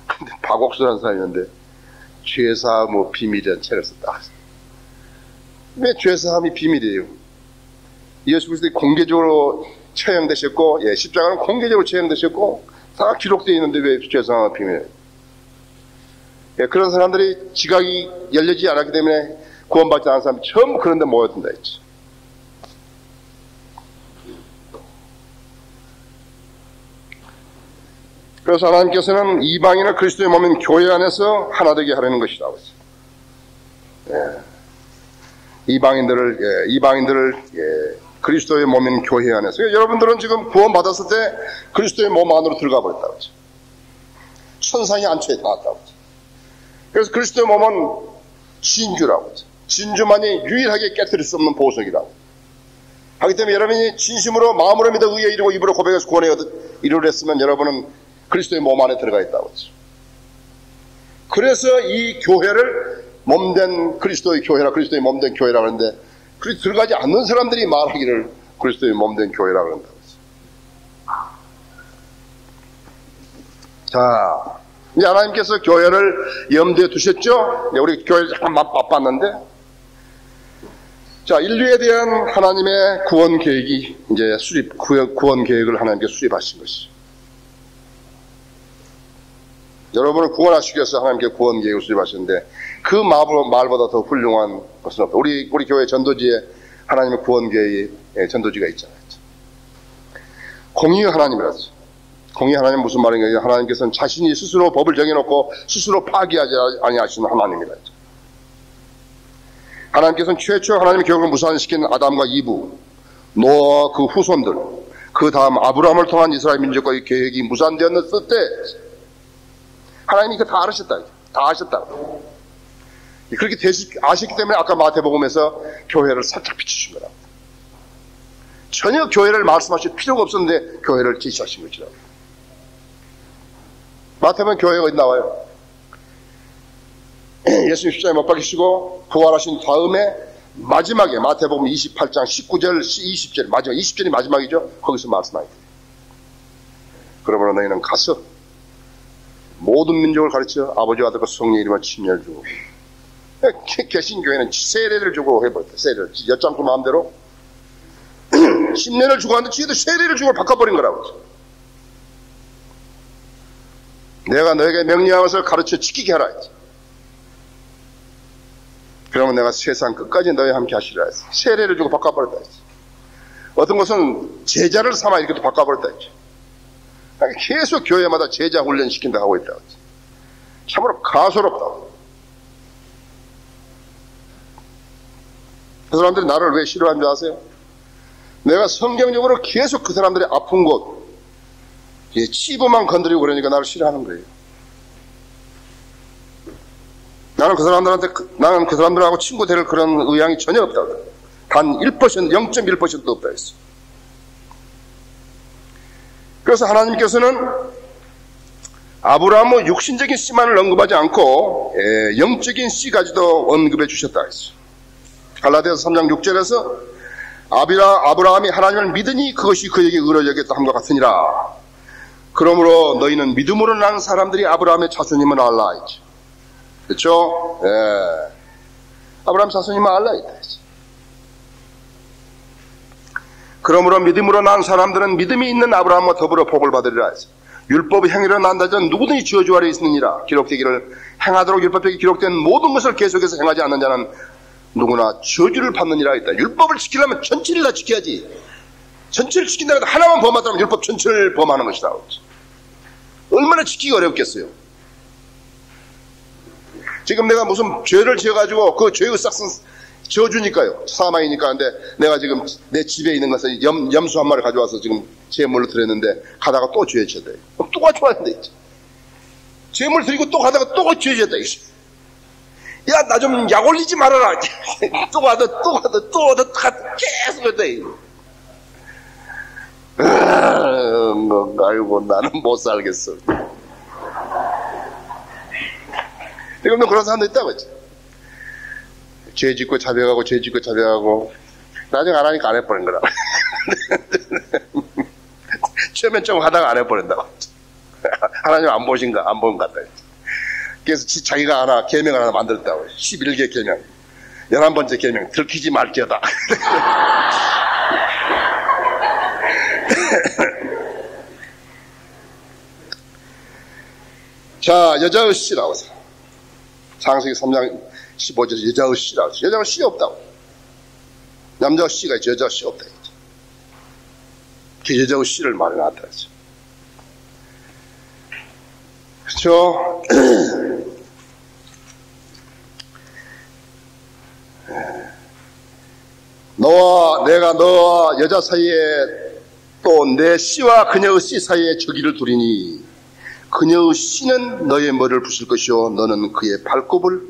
근데 박옥수라는 사람이었는데 죄사함의 비밀이라는 책을 썼다. 왜 죄사함이 비밀이에요? 예수 그리스도가 공개적으로 처형되셨고 십자가는 공개적으로 처형되셨고 다 기록되어 있는데 왜 죄사함의 비밀이에요? 그런 사람들이 지각이 열리지 않았기 때문에 구원받지 않은 사람이 전부 그런 데 모였던다 했지. 그래서 하나님께서는 이방인을 그리스도의 몸인 교회 안에서 하나 되게 하려는 것이다. 이방인들을 그리스도의 몸인 교회 안에서. 여러분들은 지금 구원받았을 때 그리스도의 몸 안으로 들어가 버렸다고 하죠. 천상의 안초에 닿았다고 하죠. 그래서 그리스도의 몸은 진주라고 하죠. 진주만이 유일하게 깨뜨릴 수 없는 보석이라고 하기 때문에 여러분이 진심으로 마음으로 믿어 의에 이르고 입으로 고백해서 구원에 이르렀으면 여러분은 그리스도의 몸 안에 들어가 있다고 하죠. 그래서 이 교회를 몸된 그리스도의 교회라 그리스도의 몸된 교회라 그러는데 들어가지 않는 사람들이 말하기를 그리스도의 몸된 교회라 그런다고 하죠. 자, 이제 하나님께서 교회를 염두에 두셨죠? 우리 교회를 잠깐 맛봤는데 자, 인류에 대한 하나님의 구원 계획이 이제 구원 계획을 하나님께 수립하신 것이죠. 여러분을 구원하시기 위해서 하나님께 구원 계획을 수립하셨는데 그 말보다 더 훌륭한 것은 없다. 우리 교회 전도지에 하나님의 구원 계획의 전도지가 있잖아요. 공의의 하나님이라서. 공의의 하나님은 무슨 말인가? 하나님께서는 자신이 스스로 법을 정해놓고 스스로 파기하지 아니하시는 하나님이라죠. 하나님께서는 최초 하나님의 계획을 무산시킨 아담과 이브, 노아와 그 후손들, 그 다음 아브라함을 통한 이스라엘 민족과의 계획이 무산되었을 때 하나님이 다 알으셨다. 다 아셨다. 그렇게 아셨기 때문에 아까 마태복음에서 교회를 살짝 비추신 거라. 전혀 교회를 말씀하실 필요가 없었는데 교회를 제시하신 것이라고. 마태복음 교회가 어디 나와요? 예수님 십자가에 못 박히시고 부활하신 다음에 마지막에 마태복음 28장 19절, 20절, 마지막 20절이 마지막이죠. 거기서 말씀하게 돼요. 그러므로 너희는 가서 모든 민족을 가르쳐 아버지와 아들과 성령의 이름으로 침례를 주고 개신교회는 세례를 주고 해버렸다. 세례를 엿장수 마음대로 10년을 주고 하는데 지혜도 세례를 주고 바꿔버린 거라고. 내가 너에게 명령한 것을 가르쳐 지키게 하라 했지. 그러면 내가 세상 끝까지 너희와 함께 하시리라 했어. 세례를 주고 바꿔버렸다 했지. 어떤 것은 제자를 삼아 이렇게 또 바꿔버렸다 했지. 계속 교회마다 제자 훈련시킨다 하고 있다고 했지. 참으로 가소롭다고. 그 사람들이 나를 왜 싫어하는 줄 아세요? 내가 성경적으로 계속 그 사람들의 아픈 곳, 치부만 건드리고 그러니까 나를 싫어하는 거예요. 나는 그 사람들하고 친구 될 그런 의향이 전혀 없다고. 단 1%, 0.1%도 없다 했어. 그래서 하나님께서는 아브라함의 육신적인 씨만을 언급하지 않고 영적인 씨까지도 언급해 주셨다 했어. 갈라디아서 3장 6절에서 아브라함이 하나님을 믿으니 그것이 그에게 의로 여겼다 함과 같으니라. 그러므로 너희는 믿음으로 난 사람들이 아브라함의 자손임을 알라 했죠. 그렇죠? 아브라함 자손임을 알라 했죠. 그러므로 믿음으로 난 사람들은 믿음이 있는 아브라함과 더불어 복을 받으리라 했죠. 율법의 행위로 난다 전 누구든지 저주 아래 있느니라. 기록되기를 행하도록 율법에 기록된 모든 것을 계속해서 행하지 않는 자는 누구나 저주를 받느니라 했다. 율법을 지키려면 전체를 다 지켜야지. 전체를 지킨다고 해도 하나만 범하더라면 율법 전체를 범하는 것이다. 얼마나 지키기 어렵겠어요. 지금 내가 무슨 죄를 지어가지고 그 죄의 싹슨 저주니까요. 사망이니까. 근데 내가 지금 내 집에 있는 것을 염소 한 마리 가져와서 지금 제물로 드렸는데 가다가 또 죄 지었다. 또 가져왔는데 제물 드리고 또 가다가 또 죄 지었다. 야, 나 좀 약 올리지 말아라. 또 가다 계속 했다. 아이고, 나는 못 살겠어. 지금 그런 사람도 있다고 했지. 죄 짓고 자백하고, 죄 짓고 자백하고, 나중에 안 하니까 안 해버린 거라. 처음엔 좀 하다가 안 해버린다고. 하나님 안 보신가? 안 본 것 같다. 그래서 자기가 하나, 계명을 하나 만들었다고. 11개 계명. 11번째 계명. 들키지 말게다. 자, 여자의 씨라고 해서. 창세기 3장 15절에서 여자의 씨라고 해서. 여자의 씨 없다고. 남자의 씨가 있지, 여자의 씨 없다. 그 여자의 씨를 말해놨다. 그렇죠? 내가 너와 여자 사이에 또 내 씨와 그녀의 씨 사이에 저기를 두리니 그녀의 씨는 너의 머리를 부술 것이요 너는 그의 발굽을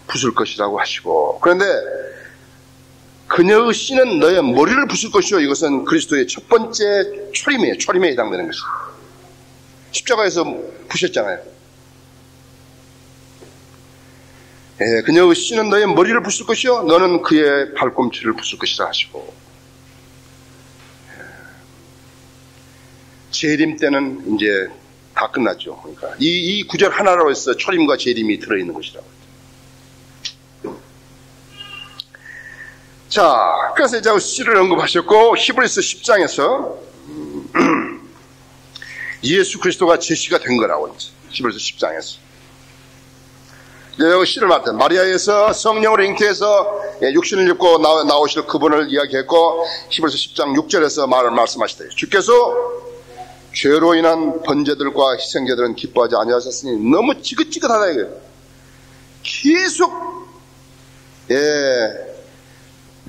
부술 것이라고 하시고, 그런데 그녀의 씨는 너의 머리를 부술 것이요, 이것은 그리스도의 첫 번째 초림에 해당되는 것입니다. 십자가에서 부셨잖아요. 그녀의 씨는 너의 머리를 부술 것이요 너는 그의 발꿈치를 부술 것이라 하시고, 재림 때는 이제 다 끝났죠. 그러니까 이 구절 하나로 해서 초림과 재림이 들어있는 것이라고. 자, 그래서 이제 씨를 언급하셨고, 히브리서 10장에서 예수 그리스도가 제시가 된 거라고 했죠. 히브리서 10장에서. 여기 씨를 맡은 마리아에서 성령으로 잉태해서 육신을 입고 나오실 그분을 이야기했고, 히브리서 10장 6절에서 말씀하시다. 주께서 죄로 인한 번제들과 희생제들은 기뻐하지 아니하셨으니 너무 지긋지긋하다 이거예요. 계속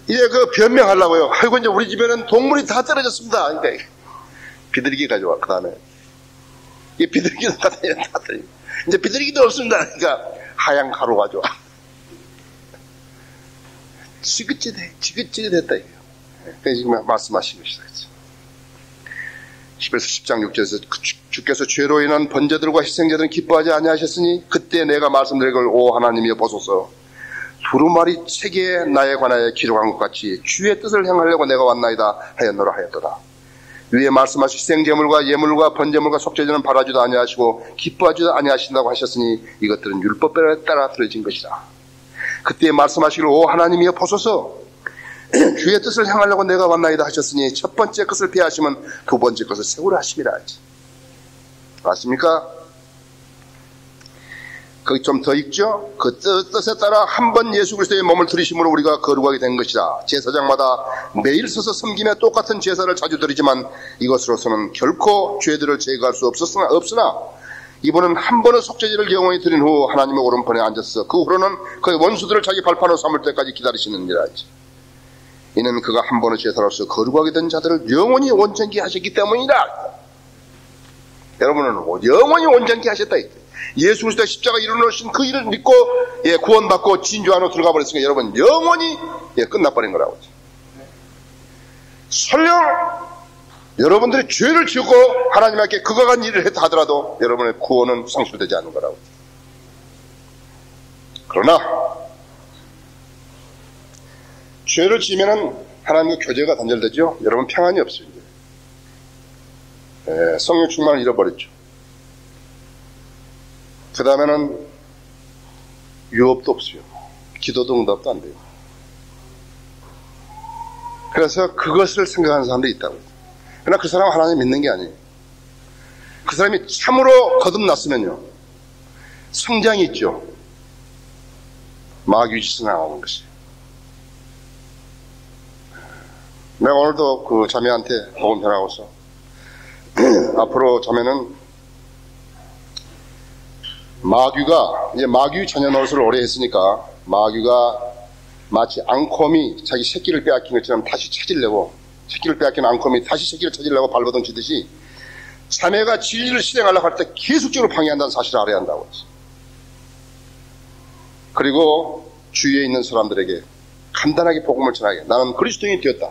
이제 그 변명하려고요. 아이고 이제 우리 집에는 동물이 다 떨어졌습니다. 그러니까 비둘기 가져와. 그 다음에 이 비둘기도 다 떨어져. 이제 비둘기도 없습니다. 그러니까 하얀 가루 가져와. 지긋지긋했다 이거예요. 그러니까 지금 말씀하신 것이다. 히브리서 10장 6절에서 주께서 죄로 인한 번제들과 희생제들은 기뻐하지 아니하셨으니 그때 내가 말씀드린 걸 오 하나님이여 보소서. 두루마리 책에 나에 관하여 기록한 것 같이 주의 뜻을 행하려고 내가 왔나이다 하였노라 하였도다. 위에 말씀하신 희생제물과 예물과 번제물과 속죄제는 바라지도 아니하시고 기뻐하지도 아니하신다고 하셨으니 이것들은 율법에 따라 들어진 것이다. 그때 말씀하시기를 오 하나님이여 보소서. 주의 뜻을 향하려고 내가 왔나이다 하셨으니 첫 번째 것을 피하시면 두 번째 것을 세우라 하심이라 하지. 맞습니까? 거기 좀 더 읽죠. 그 뜻에 따라 한 번 예수 그리스도의 몸을 들이심으로 우리가 거룩하게 된 것이라. 제사장마다 매일 서서 섬기며 똑같은 제사를 자주 드리지만 이것으로서는 결코 죄들을 제거할 수 없으나 이분은 한 번의 속죄제를 영원히 드린 후 하나님의 오른편에 앉아서 그 후로는 그의 원수들을 자기 발판으로 삼을 때까지 기다리시느니라. 이는 그가 한 번의 제사로서 거룩하게 된 자들을 영원히 온전케 하셨기 때문이라. 여러분은 영원히 온전케 하셨다. 예수 그리스도의 십자가 이루어놓으신 그 일을 믿고 구원받고 진주 안으로 들어가 버렸으니까 여러분 영원히 끝나버린 거라고. 설령 여러분들이 죄를 지었고 하나님께 그가 간 일을 했다 하더라도 여러분의 구원은 상실되지 않는 거라고. 그러나 죄를 지으면 하나님과 교제가 단절되죠. 여러분 평안이 없어요. 성령 충만을 잃어버렸죠. 그 다음에는 유업도 없어요. 기도도 응답도 안 돼요. 그래서 그것을 생각하는 사람들이 있다고. 그러나 그 사람은 하나님 믿는 게 아니에요. 그 사람이 참으로 거듭났으면요, 성장이 있죠. 마귀짓이 나오는 것이에요. 내가 오늘도 그 자매한테 복음 전하고서 앞으로 자매는 마귀 자녀 노릇을 오래 했으니까 마귀가 마치 앙콤이 자기 새끼를 빼앗긴 것처럼 다시 찾으려고, 새끼를 빼앗긴 앙콤이 다시 새끼를 찾으려고 발버둥 치듯이 자매가 진리를 실행하려고 할 때 계속적으로 방해한다는 사실을 알아야 한다고 했어요. 그리고 주위에 있는 사람들에게 간단하게 복음을 전하게, 나는 그리스도인이 되었다,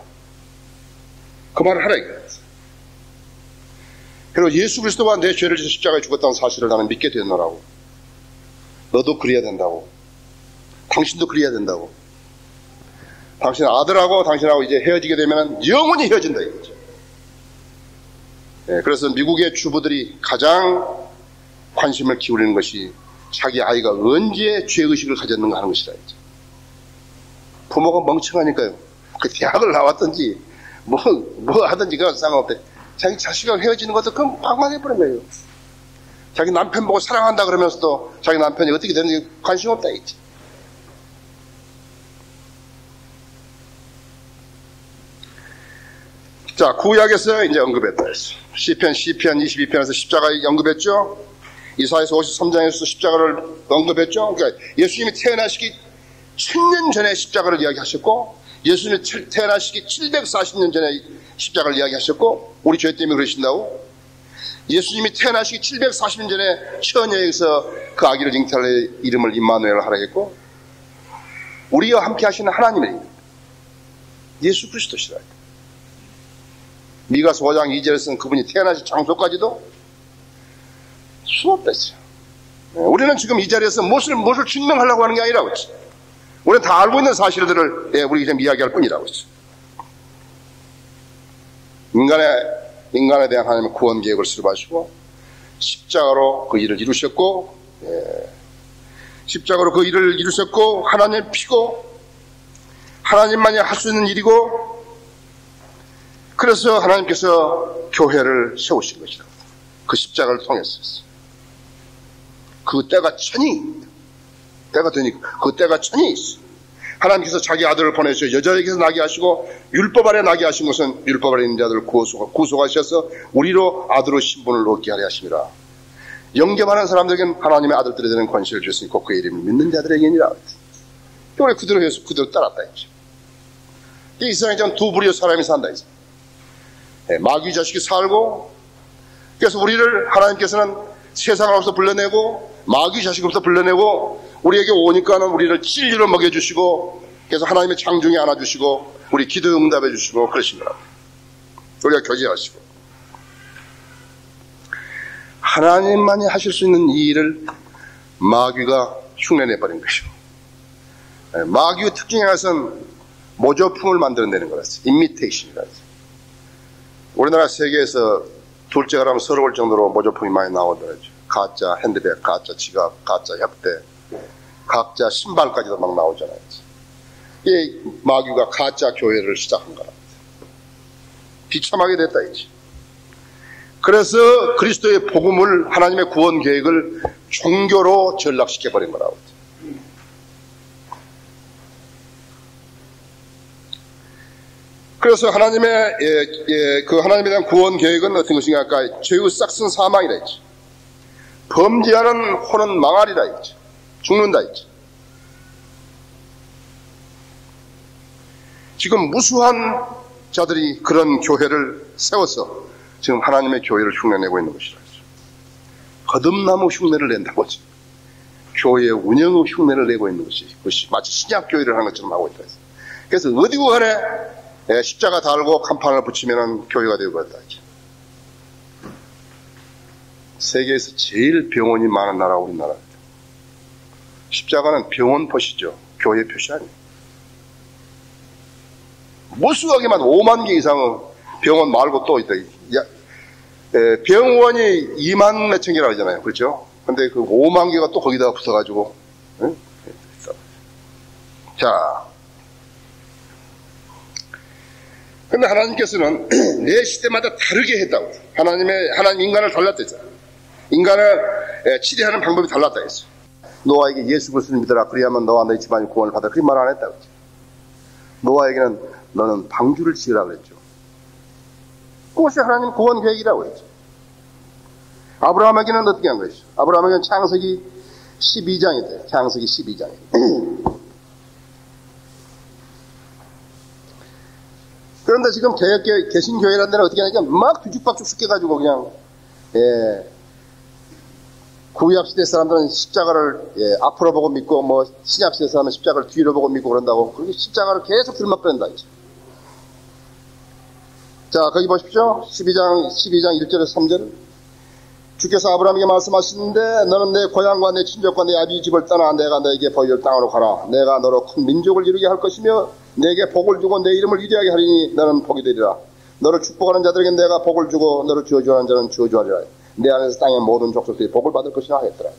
그 말을 하라 이거였어요. 그리고 예수 그리스도가 내 죄를 지어 십자가에 죽었다는 사실을 나는 믿게 되노라고. 너도 그래야 된다고. 당신도 그래야 된다고. 당신 아들하고 당신하고 이제 헤어지게 되면 영원히 헤어진다 이거죠. 그래서 미국의 주부들이 가장 관심을 기울이는 것이 자기 아이가 언제 죄의식을 가졌는가 하는 것이라 했죠. 부모가 멍청하니까요. 그 대학을 나왔든지 뭐 하든지 그건 상관없대. 자기 자식과 헤어지는 것도 그건 방관해버린 거예요. 자기 남편 보고 사랑한다 그러면서도 자기 남편이 어떻게 되는지 관심 없다 했지. 자, 구약에서 이제 언급했다 했어. 시편 22편에서 십자가를 언급했죠. 이사야서 53장에서 십자가를 언급했죠. 그러니까 예수님이 태어나시기 1000년 전에 십자가를 이야기하셨고, 예수님이 태어나시기 740년 전에 십자가를 이야기하셨고, 우리 죄 때문에 그러신다고. 예수님이 태어나시기 740년 전에 처녀에서 그 아기를 잉태할 이름을 임마누엘 하라 했고, 우리와 함께 하시는 하나님의 예수 그리스도시라. 미가서 5장 2절에서는 그분이 태어나신 장소까지도 수없다 했어요. 우리는 지금 이 자리에서 무엇을 증명하려고 하는 게 아니라고 했어요. 우리는 다 알고 있는 사실들을 우리 지금 이야기할 뿐이라고 했어요. 인간에 대한 하나님의 구원 계획을 수립하시고 십자가로 그 일을 이루셨고, 십자가로 그 일을 이루셨고, 하나님의 피고 하나님만이 할 수 있는 일이고, 그래서 하나님께서 교회를 세우신 것이다. 그 십자가를 통해서. 그 때가 천이, 때가 되니까 그 때가 천이 있어. 하나님께서 자기 아들을 보내셔 여자에게서 나게 하시고, 율법 아래 나게 하신 것은 율법 아래 있는 자들을 구속하셔서 우리로 아들의 신분을 얻게 하려 하심이라. 영접하는 사람들에게는 하나님의 아들들이 되는 권세를 주셨으니 곧 그의 이름을 믿는 자들에게니라. 우리 그대로 해서 그대로 따랐다 했죠. 이 세상에 전 두 부류의 사람이 산다 했어. 마귀 자식이 살고, 그래서 우리를 하나님께서는 세상으로부터 불러내고 마귀 자식으로부터 불러내고 우리에게 오니까는 우리를 진리로 먹여주시고, 그래서 하나님의 장중에 안아주시고 우리 기도 응답해 주시고 그러신 거라고. 우리가 교제하시고 하나님만이 하실 수 있는 이 일을 마귀가 흉내내버린 것이고, 마귀의 특징에 가서는 모조품을 만들어내는 거라서 이미테이션이라서. 우리나라 세계에서 둘째가 라면 서러울 정도로 모조품이 많이 나오더라고요. 가짜 핸드백, 가짜 지갑, 가짜 협대, 가짜 신발까지도 막 나오잖아요. 이 마귀가 가짜 교회를 시작한 거랍니다. 비참하게 됐다 이지. 그래서 그리스도의 복음을, 하나님의 구원 계획을 종교로 전락시켜버린 거라고. 그래서 하나님의 그 하나님에 대한 구원 계획은 어떤 것인가 할까? 죄의 싹슨 사망이라 했지. 범죄하는 혼은 망하리라 했지. 죽는다 했지. 지금 무수한 자들이 그런 교회를 세워서 지금 하나님의 교회를 흉내내고 있는 것이라 했죠. 거듭나무 흉내를 낸다고 하죠. 교회의 운영의 흉내를 내고 있는 것이, 그것이 마치 신약 교회를 하는 것처럼 하고 있다 했어요. 그래서 어디고 간에 십자가 달고 간판을 붙이면 교회가 되고 그랬다. 세계에서 제일 병원이 많은 나라가 우리나라입니다. 십자가는 병원 표시죠. 교회 표시 아니에요. 무수하게만 5만 개 이상의 병원 말고 또 있다. 병원이 2만 몇천 개라고 하잖아요. 그렇죠? 근데 그 5만 개가 또 거기다가 붙어가지고. 응? 자. 근데 하나님께서는 내 시대마다 다르게 했다고. 하나님 인간을 달랐댔잖아. 인간을 치료하는 방법이 달랐다 했어. 노아에게 예수 그리스도를 믿어라. 그리하면 너와 너희 집안이 구원을 받아. 그렇게 말 안 했다고. 노아에게는 너는 방주를 지으라 그랬죠. 그것이 하나님 구원 계획이라고 했죠. 아브라함에게는 어떻게 한 것이죠? 아브라함에게는 창세기 12장이 돼요. 창세기 12장이. 그런데 지금 개신교회라는 데는 어떻게 하냐면 막 뒤죽박죽 섞여가지고 그냥 구약시대 사람들은 십자가를 앞으로 보고 믿고 뭐 신약시대 사람은 십자가를 뒤로 보고 믿고 그런다고 그렇게 십자가를 계속 들먹거린다. 자, 거기 보십시오. 12장 1절에서 3절. 주께서 아브라함에게 말씀하시는데 너는 내 고향과 내 친족과 내 아비 집을 떠나 내가 너에게 보여줄 땅으로 가라. 내가 너로 큰 민족을 이루게 할 것이며 내게 복을 주고 내 이름을 위대하게 하리니 너는 복이 되리라. 너를 축복하는 자들에게 내가 복을 주고 너를 저주하는 자는 저주하리라. 내 안에서 땅의 모든 족속들이 복을 받을 것이라 하겠더라.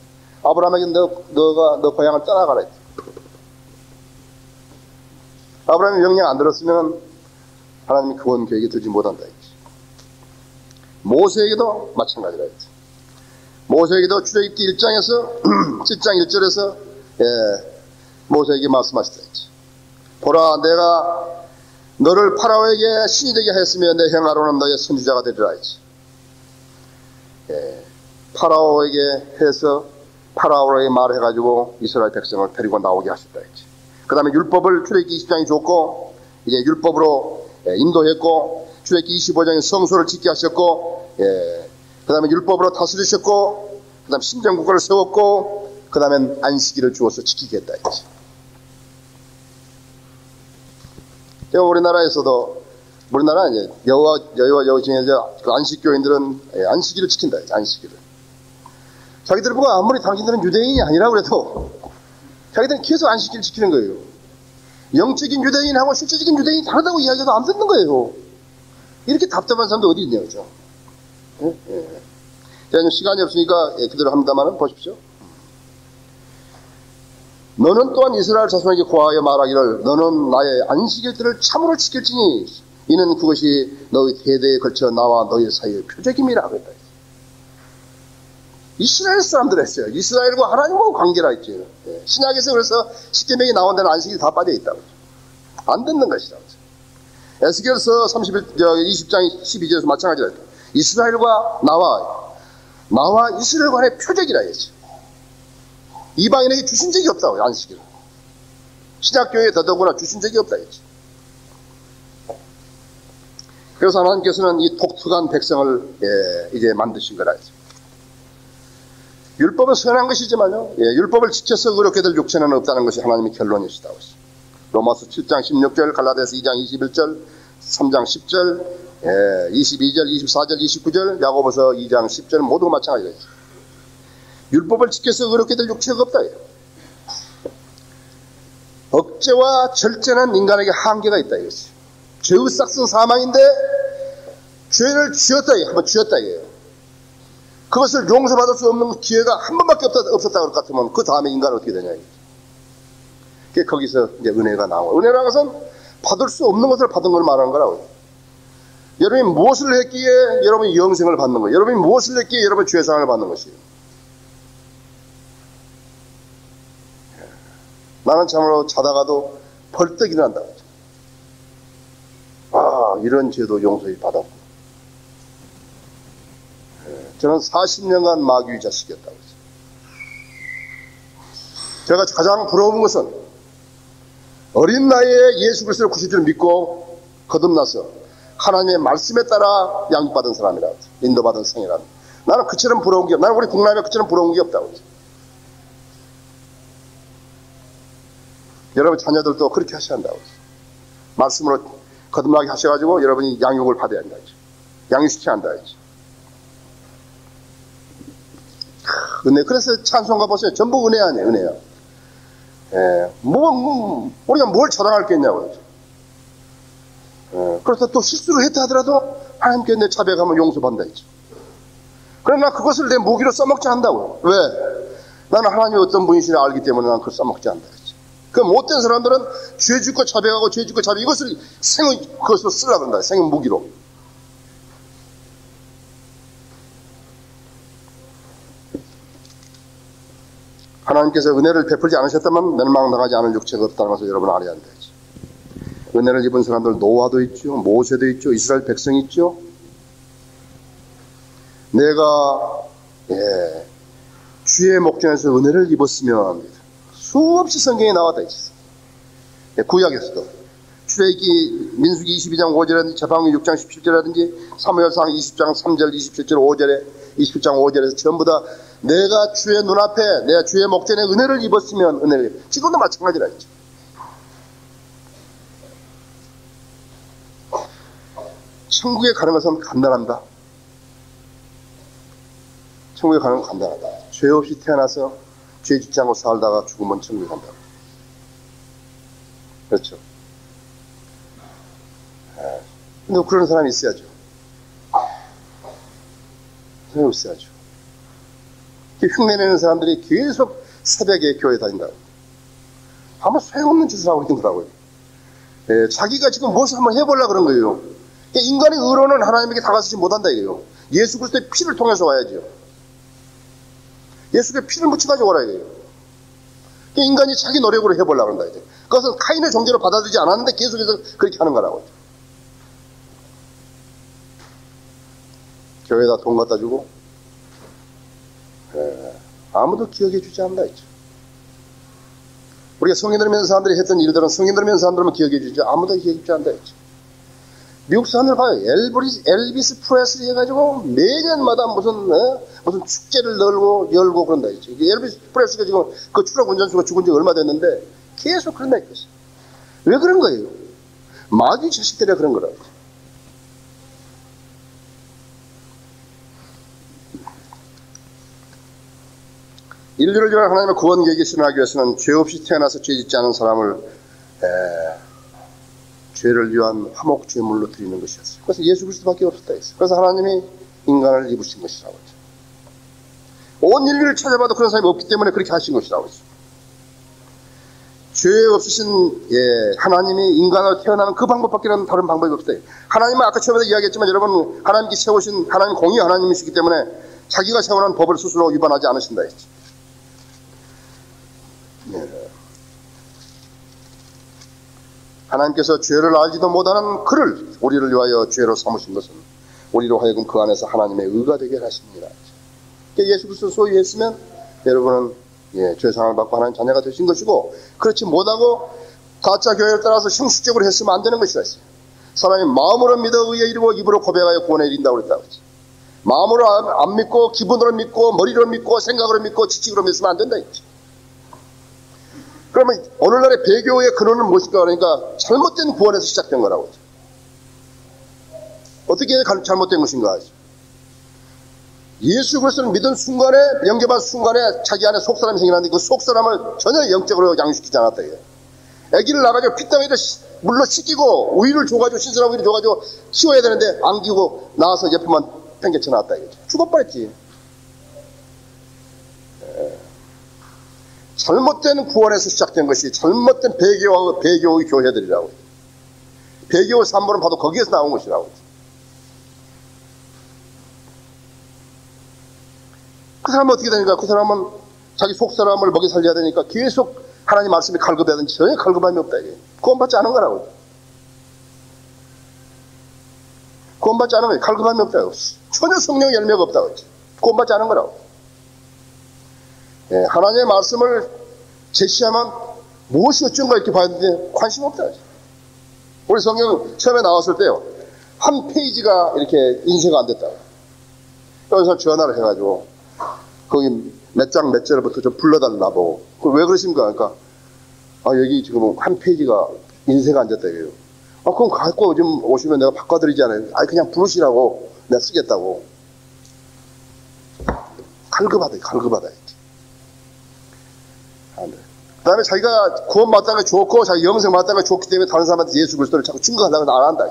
아브라함에게 너 고향을 떠나가라 했지. 아브라함이 명령 안 들었으면 하나님이 구원 계획에 들지 못한다 했지. 모세에게도 마찬가지라 했지. 모세에게도 출애굽기 1장에서 7장 1절에서 모세에게 말씀하시다 했지. 보라, 내가 너를 파라오에게 신이 되게 하였으며 내 형 아론은 너의 선지자가 되리라 했지. 파라오에게 해서 파라오에게 말해가지고 이스라엘 백성을 데리고 나오게 하셨다 했지. 그 다음에 율법을 출애굽기 20장이 줬고 이제 율법으로 인도했고 출애굽기 25장에 성소를 짓게 하셨고 그 다음에 율법으로 다스리셨고 그 다음에 신정국가를 세웠고 그 다음에 안식일을 주어서 지키게 했다 했지. 우리나라에서도 우리나라 이제 여와 중에 그 안식교인들은 안식일을 지킨다. 안식일을. 자기들 보고 아무리 당신들은 유대인이 아니라 그래도 자기들은 계속 안식일을 지키는 거예요. 영적인 유대인하고 실질적인 유대인이 다르다고 이야기해도 안 듣는 거예요. 이렇게 답답한 사람도 어디 있냐, 그죠? 제가 시간이 없으니까 그대로 합니다만 보십시오. 너는 또한 이스라엘 자손에게 고하여 말하기를 너는 나의 안식일들을 참으로 지킬지니 이는 그것이 너희 대대에 걸쳐 나와 너희 사이의 표적임이라 그랬다. 이스라엘 사람들 했어요. 이스라엘과 하나님과 관계라 했죠. 신약에서 그래서 십계명이 나온 데는 안식일이 다 빠져 있다고. 안 듣는 것이라고. 에스겔서 20장 12절에서 마찬가지라 했다. 이스라엘과 나와 이스라엘 간의 표적이라 했죠. 이방인에게 주신 적이 없다고, 안식일을. 신약교회에 더더구나 주신 적이 없다 했지. 그래서 하나님께서는 이 독특한 백성을 이제 만드신 거라 했죠. 율법은 선한 것이지만요, 율법을 지켜서 의롭게 될 육체는 없다는 것이 하나님의 결론이시다고 했어요. 로마서 7장 16절, 갈라디아서 2장 21절, 3장 10절, 22절, 24절, 29절, 야고보서 2장 10절 모두 마찬가지다 했죠. 율법을 지켜서 의롭게 될 육체가 없다. 억제와 절제는 인간에게 한계가 있다 이거지. 죄의 싹슨 사망인데 죄를 지었다, 한번 지었다 이거예요. 그것을 용서받을 수 없는 기회가 한 번밖에 없었다 그럴 것 같으면 그 다음에 인간은 어떻게 되냐 이거지. 거기서 이제 은혜가 나오고, 은혜라는 것은 받을 수 없는 것을 받은 걸 말하는 거라고요. 여러분이 무엇을 했기에 여러분이 영생을 받는 거예요. 여러분이 무엇을 했기에 여러분이 죄사함을 받는 것이에요. 나는 참으로 자다가도 벌떡 일어난다고. 아, 이런 죄도 용서히 받았고. 저는 40년간 마귀의 자식이었다고 했어요. 제가 가장 부러운 것은 어린 나이에 예수 그리스도를 구주주를 믿고 거듭나서 하나님의 말씀에 따라 양육받은 사람이라고 했어요. 인도받은 성이라고. 나는 그처럼 부러운 게 없다. 나는 우리 국남에 그처럼 부러운 게 없다고 했어요. 여러분 자녀들도 그렇게 하셔야 한다고 했어요. 말씀으로 거듭나게 하셔가지고 여러분이 양육을 받아야 한다 했죠. 양육시켜야 한다 했죠. 은혜. 그래서 찬송가 보세요. 전부 은혜 아니에요. 은혜야. 예, 우리가 뭘 자랑할 게 있냐고요. 예, 그래서 또 실수를 했다 하더라도 하나님께 내 자백하면 용서받는다 했죠. 그러나 그것을 내 무기로 써먹지 않는다고요. 왜? 나는 하나님이 어떤 분이시를 알기 때문에 나는 그걸 써먹지 않는다 했죠. 그 못된 사람들은 죄 짓고 자백하고 죄 짓고 자백, 이것을 그것으로 쓰려고 한다. 생의 무기로. 하나님께서 은혜를 베풀지 않으셨다면 멸망당하지 않을 육체가 없다는 것을 여러분 알아야 한다. 은혜를 입은 사람들 노아도 있죠. 모세도 있죠. 이스라엘 백성이 있죠. 내가 주의 목전에서 은혜를 입었으면 수없이 성경에 나왔다 있었어요. 구약에서도 출애굽기 민수기 22장 5절이라든지 제방기 6장 17절이라든지 사무엘상 20장 3절 27절 5절에 27장 5절에서 전부 다 내가 주의 눈앞에 내가 주의 목전에 은혜를 입었으면 은혜를, 지금도 마찬가지라 했죠. 천국에 가는 것은 간단합니다. 천국에 가는 건 간단하다. 죄 없이 태어나서 죄 짓지 않고 살다가 죽으면 천국에 간다. 그렇죠. 근데 그런 사람이 있어야죠. 그런 사람이 있어야죠. 흉내내는 사람들이 계속 새벽에 교회 다닌다. 아무 소용없는 짓을 하고 있는 거라고요. 자기가 지금 무엇을 한번 해보려고 그런 거예요. 인간의 의로는 하나님에게 다가서지 못한다 이거예요. 예수 그리스도의 피를 통해서 와야죠. 예수의 피를 묻혀가지고 오라 이거예요. 인간이 자기 노력으로 해보려고 한다 이제. 그것은 카인의 종교로 받아들이지 않았는데 계속해서 그렇게 하는 거라고. 교회에다 돈 갖다 주고 아무도 기억해 주지 않는다 했죠. 우리가 성인들 믿는 사람들이 했던 일들은 성인들 믿는 사람들만 기억해 주지 아무도 기억해 주지 않는다 했죠. 미국 사람들 봐요. 엘비스 프레슬리 해가지고 매년마다 무슨 축제를 열고 그런다 했죠. 엘비스 프레슬리가 지금 그 추락 운전수가 죽은 지 얼마 됐는데 계속 그런다 했겠어요. 왜 그런 거예요? 마귀 자식들이 그런 거라고. 인류를 위한 하나님의 구원 계획에 실현하기 위해서는 죄 없이 태어나서 죄 짓지 않은 사람을 죄를 위한 화목 제물로 드리는 것이었어요. 그래서 예수 그리스도밖에 없었다 했어요. 그래서 하나님이 인간을 입으신 것이라고 했죠. 온 인류를 찾아봐도 그런 사람이 없기 때문에 그렇게 하신 것이라고 했죠. 죄 없으신 하나님이 인간으로 태어나는 그 방법밖에는 다른 방법이 없어요. 하나님은 아까 처음에 이야기했지만 여러분 하나님께 세우신 하나님 공의 하나님이시기 때문에 자기가 세워놓은 법을 스스로 위반하지 않으신다 했죠. 하나님께서 죄를 알지도 못하는 그를 우리를 위하여 죄로 삼으신 것은 우리로 하여금 그 안에서 하나님의 의가 되게 하십니다. 예수 그리스도 소유했으면 여러분은 죄상을 받고 하나님 자녀가 되신 것이고, 그렇지 못하고 가짜 교회를 따라서 형식적으로 했으면 안 되는 것이라 했어요. 사람이 마음으로 믿어 의에 이르고 입으로 고백하여 구원에 이른다고 그랬다고 했죠. 마음으로 안 믿고 기분으로 믿고 머리로 믿고 생각으로 믿고 지식으로 믿으면 안 된다 했죠. 그러면 오늘날의 배교의 근원은 무엇일까? 그러니까 잘못된 구원에서 시작된 거라고 하죠. 어떻게 잘못된 것인가 하죠. 예수 그리스도를 믿은 순간에, 영접한 순간에 자기 안에 속사람이 생겨났는데 그 속사람을 전혀 영적으로 양육시키지 않았다. 애기를 낳아가지고 피땀에다 물로 씻기고 우유를 줘가지고 신선한 우유를 줘가지고 키워야 되는데 안 키우고 나와서 옆에만 팽개쳐 놨다. 죽어버렸지. 잘못된 구원에서 시작된 것이 잘못된 배교의 교회들이라고. 배교의 산물은 바로 거기에서 나온 것이라고. 그 사람은 어떻게 되니까? 그 사람은 자기 속사람을 먹여 살려야 되니까 계속 하나님 말씀이 갈급해야 되는데 전혀 갈급함이 없다. 이게. 구원받지 않은 거라고. 구원받지 않은 거예요. 갈급함이 없다고. 전혀 성령의 열매가 없다고. 구원받지 않은 거라고. 예, 하나님의 말씀을 제시하면 무엇이 어쩐가 이렇게 봐야 되는데 관심 없다고. 우리 성경 처음에 나왔을 때요. 한 페이지가 이렇게 인쇄가 안 됐다고. 그래서 전화를 해가지고 거기 몇 장 몇 절부터 좀 불러달라고. 왜 그러십니까? 그러니까 여기 지금 한 페이지가 인쇄가 안 됐다 이래요. 그럼 갖고 좀 오시면 내가 바꿔드리잖아요. 그냥 부르시라고 내가 쓰겠다고. 갈급하다. 그 다음에 자기가 구원받다가 좋고 자기 영생 받다가 좋기 때문에 다른 사람한테 예수 그리스도를 자꾸 증거하려고 안 한다.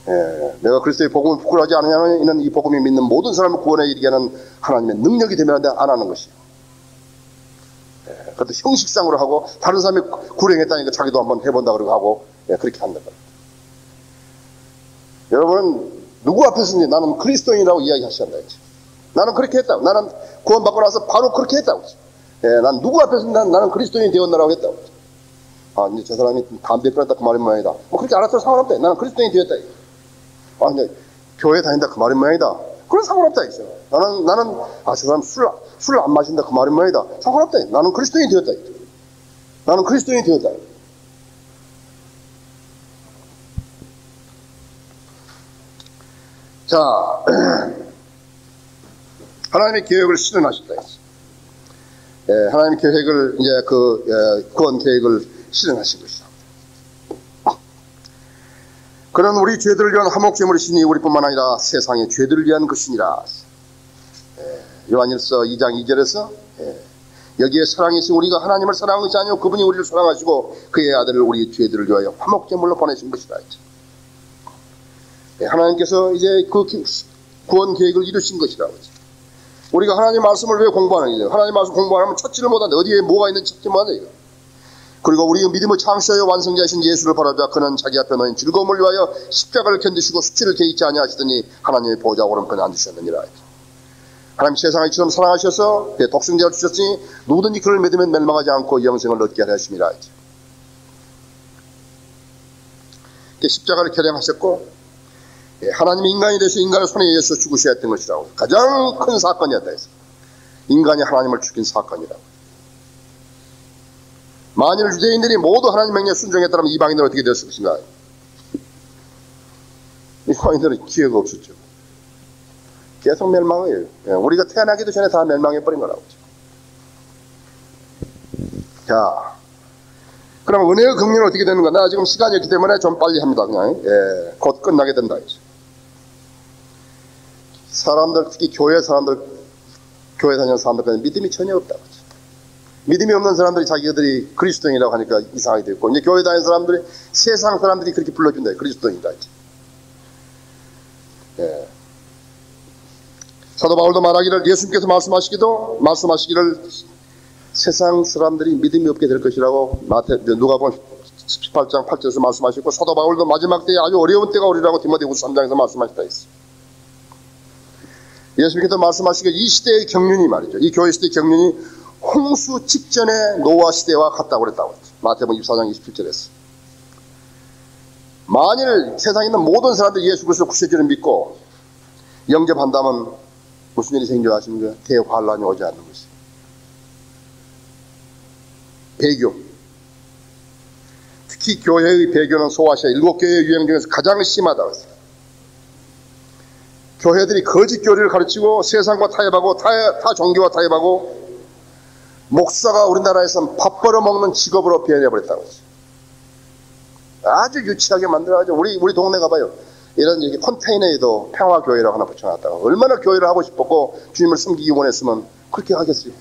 예, 내가 그리스도의 복음을 부끄러워하지 않느냐면 이는 이 복음이 믿는 모든 사람을 구원에 이르게 하는 하나님의 능력이 되면 안 하는 것이에요. 예, 그것도 형식상으로 하고 다른 사람이 구령했다니까 자기도 한번 해본다 그러고 하고 그렇게 한다. 여러분은 누구 앞에서든지 나는 그리스도인이라고 이야기하셔야 한다. 나는 그렇게 했다고. 나는 구원받고 나서 바로 그렇게 했다고. 예, 난 누구 앞에서 나는 그리스도인이 되었나라고 했다고. 이제 저 사람이 담배 끊었다 그 말인 모양이다. 그렇게 알았어도 상관없다. 나는 그리스도인이 되었다. 이제 교회 다닌다 그 말인 모양이다. 그건 상관없다. 나는 저 사람 술 안 마신다 그 말인 모양이다. 상관없다. 나는 그리스도인이 되었다. 나는 그리스도인이 되었다. 자, 하나님의 계획을 실현하셨다. 예, 하나님의 계획을 이제 구원 계획을 실현하신 것이다. 그는 우리 죄들을 위한 화목제물이시니 우리뿐만 아니라 세상의 죄들을 위한 것이니라. 요한일서 2장 2절에서 여기에 사랑이 있으니 우리가 하나님을 사랑한 것이 아니요 그분이 우리를 사랑하시고 그의 아들을 우리 죄들을 위하여 화목제물로 보내신 것이다. 하나님께서 이제 그 구원 계획을 이루신 것이라고. 우리가 하나님 말씀을 왜 공부하는 거예요? 하나님 말씀 공부하면 찾지를 못하는데 어디에 뭐가 있는지 찾지 못하는 거예요. 그리고 우리 믿음의 창시자여 완성자이신 예수를 바라보자 그는 자기 앞에 놓인 즐거움을 위하여 십자가를 견디시고 수치를 개의치 아니하시더니 하나님의 보좌 오른편에 앉으셨느니라. 하나님 세상을 이처럼 사랑하셔서 독생자를 주셨으니 누구든지 그를 믿으면 멸망하지 않고 영생을 얻게 하려 하심이라. 십자가를 결행하셨고 하나님이 인간이 되셔 인간을 손에 의해서 죽으셔야 했던 것이라고. 가장 큰 사건이었다 해서 인간이 하나님을 죽인 사건이라고. 만일 유대인들이 모두 하나님 명령에 순종했다면 이방인들은 어떻게 됐을 것인가? 이방인들은 기회가 없었죠. 계속 멸망해요. 우리가 태어나기도 전에 다 멸망해버린 거라고. 자, 그럼 은혜의 긍휼은 어떻게 되는가? 나 지금 시간이 없기 때문에 좀 빨리 합니다. 그냥 곧 끝나게 된다. 사람들, 특히 교회 사람들, 교회 다니는 사람들까지 믿음이 전혀 없다. 믿음이 없는 사람들이 자기들이 그리스도인이라고 하니까 이상하게 됐고, 이제 교회 다니는 사람들이 세상 사람들이 그렇게 불러준다. 그리스도인이다. 사도 바울도 말하기를 예수님께서 말씀하시기를 세상 사람들이 믿음이 없게 될 것이라고 누가복음 18장 8절에서 말씀하셨고, 사도 바울도 마지막 때에 아주 어려운 때가 오리라고 디모데후서 3장에서 말씀하셨다 했어. 예수님께서 말씀하시기를 이 시대의 경륜이 말이죠. 이 교회 시대의 경륜이 홍수 직전의 노아 시대와 같다고 그랬다고 했죠. 마태복음 24장 27절에서. 만일 세상에 있는 모든 사람들이 예수 그리스도 구세주를 믿고 영접한다면 무슨 일이 생겨 아십니까? 대환란이 오지 않는 것이에요. 배교. 특히 교회의 배교는 소아시아 7교회의 유행 중에서 가장 심하다고 했어요. 교회들이 거짓 교리를 가르치고 세상과 타협하고 타 종교와 타협하고 목사가 우리나라에서는 밥 벌어먹는 직업으로 변해버렸다고 했어요. 아주 유치하게 만들어가지고 우리 동네 가봐요. 이런 컨테이너에도 평화교회라고 하나 붙여놨다고. 얼마나 교회를 하고 싶었고 주님을 섬기기 원했으면 그렇게 하겠어요.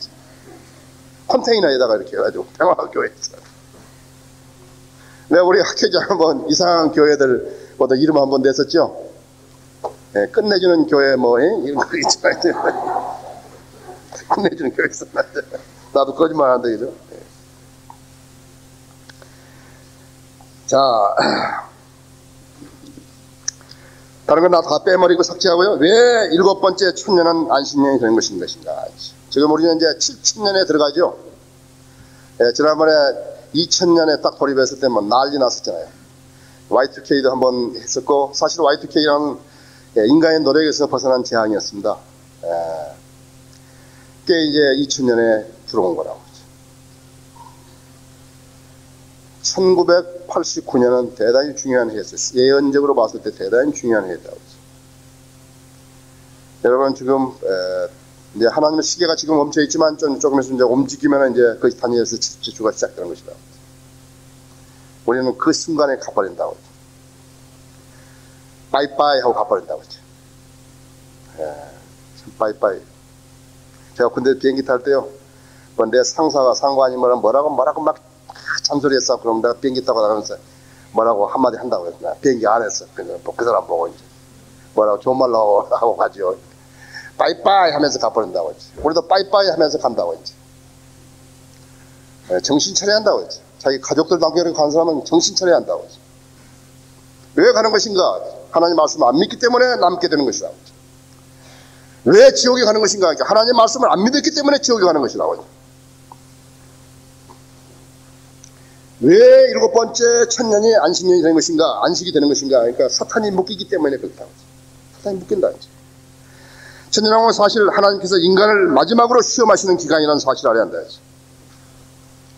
컨테이너에다가 이렇게 해가지고 평화교회. 내가 우리 학회자 한번 이상한 교회들 이름 한번 냈었죠. 끝내주는 교회 이런 거 있잖아요. 끝내주는 교회 있었는데 나도 거짓말 하는데, 그죠? 자, 다른 건 다 빼버리고 삭제하고요. 왜 일곱 번째 천년은 안식년이 되는 것인가? 지금 우리는 이제 7천년에 들어가죠. 지난번에 2000년에 딱 돌입했을 때 뭐 난리 났었잖아요. Y2K도 한번 했었고, 사실 Y2K라는 인간의 노력에서 벗어난 재앙이었습니다. 그게 이제 2000년에 들어온 거라고. 1989년은 대단히 중요한 해였어요. 예언적으로 봤을 때 대단히 중요한 해였다고. 여러분, 지금, 이제 하나님의 시계가 지금 멈춰 있지만 조금 있으면 이제 움직이면 이제 그 단위에서 지주가 시작되는 것이다. 우리는 그 순간에 가버린다고. 빠이빠이 하고 가버린다고. 빠이빠이. 제가 군대 비행기 탈 때요. 내 상사가 상관이 뭐라고 막 잔소리했어. 그럼 내가 비행기 타고 나가면서 뭐라고 한마디 한다고 했나. 비행기 안 했어. 그래서 그 사람 보고 이제 뭐라고 좋은 말로 하고 가죠. 빠이빠이 하면서 가버린다고 했지. 우리도 빠이빠이 하면서 간다고 했지. 정신 차려야 한다고 했지. 자기 가족들 남겨놓고 가는 사람은 정신 차려야 한다고 했지. 왜 가는 것인가? 하나님 말씀을 안 믿기 때문에 남게 되는 것이라고 했지. 왜 지옥에 가는 것인가? 하나님 말씀을 안 믿었기 때문에 지옥에 가는 것이라고 했지. 왜 일곱 번째 천년이 안식년이 되는 것인가? 안식이 되는 것인가? 그러니까 사탄이 묶이기 때문에 그렇다고 했지. 사탄이 묶인다 했지. 천년왕은 사실 하나님께서 인간을 마지막으로 시험하시는 기간이라는 사실을 알아야 한다 했지.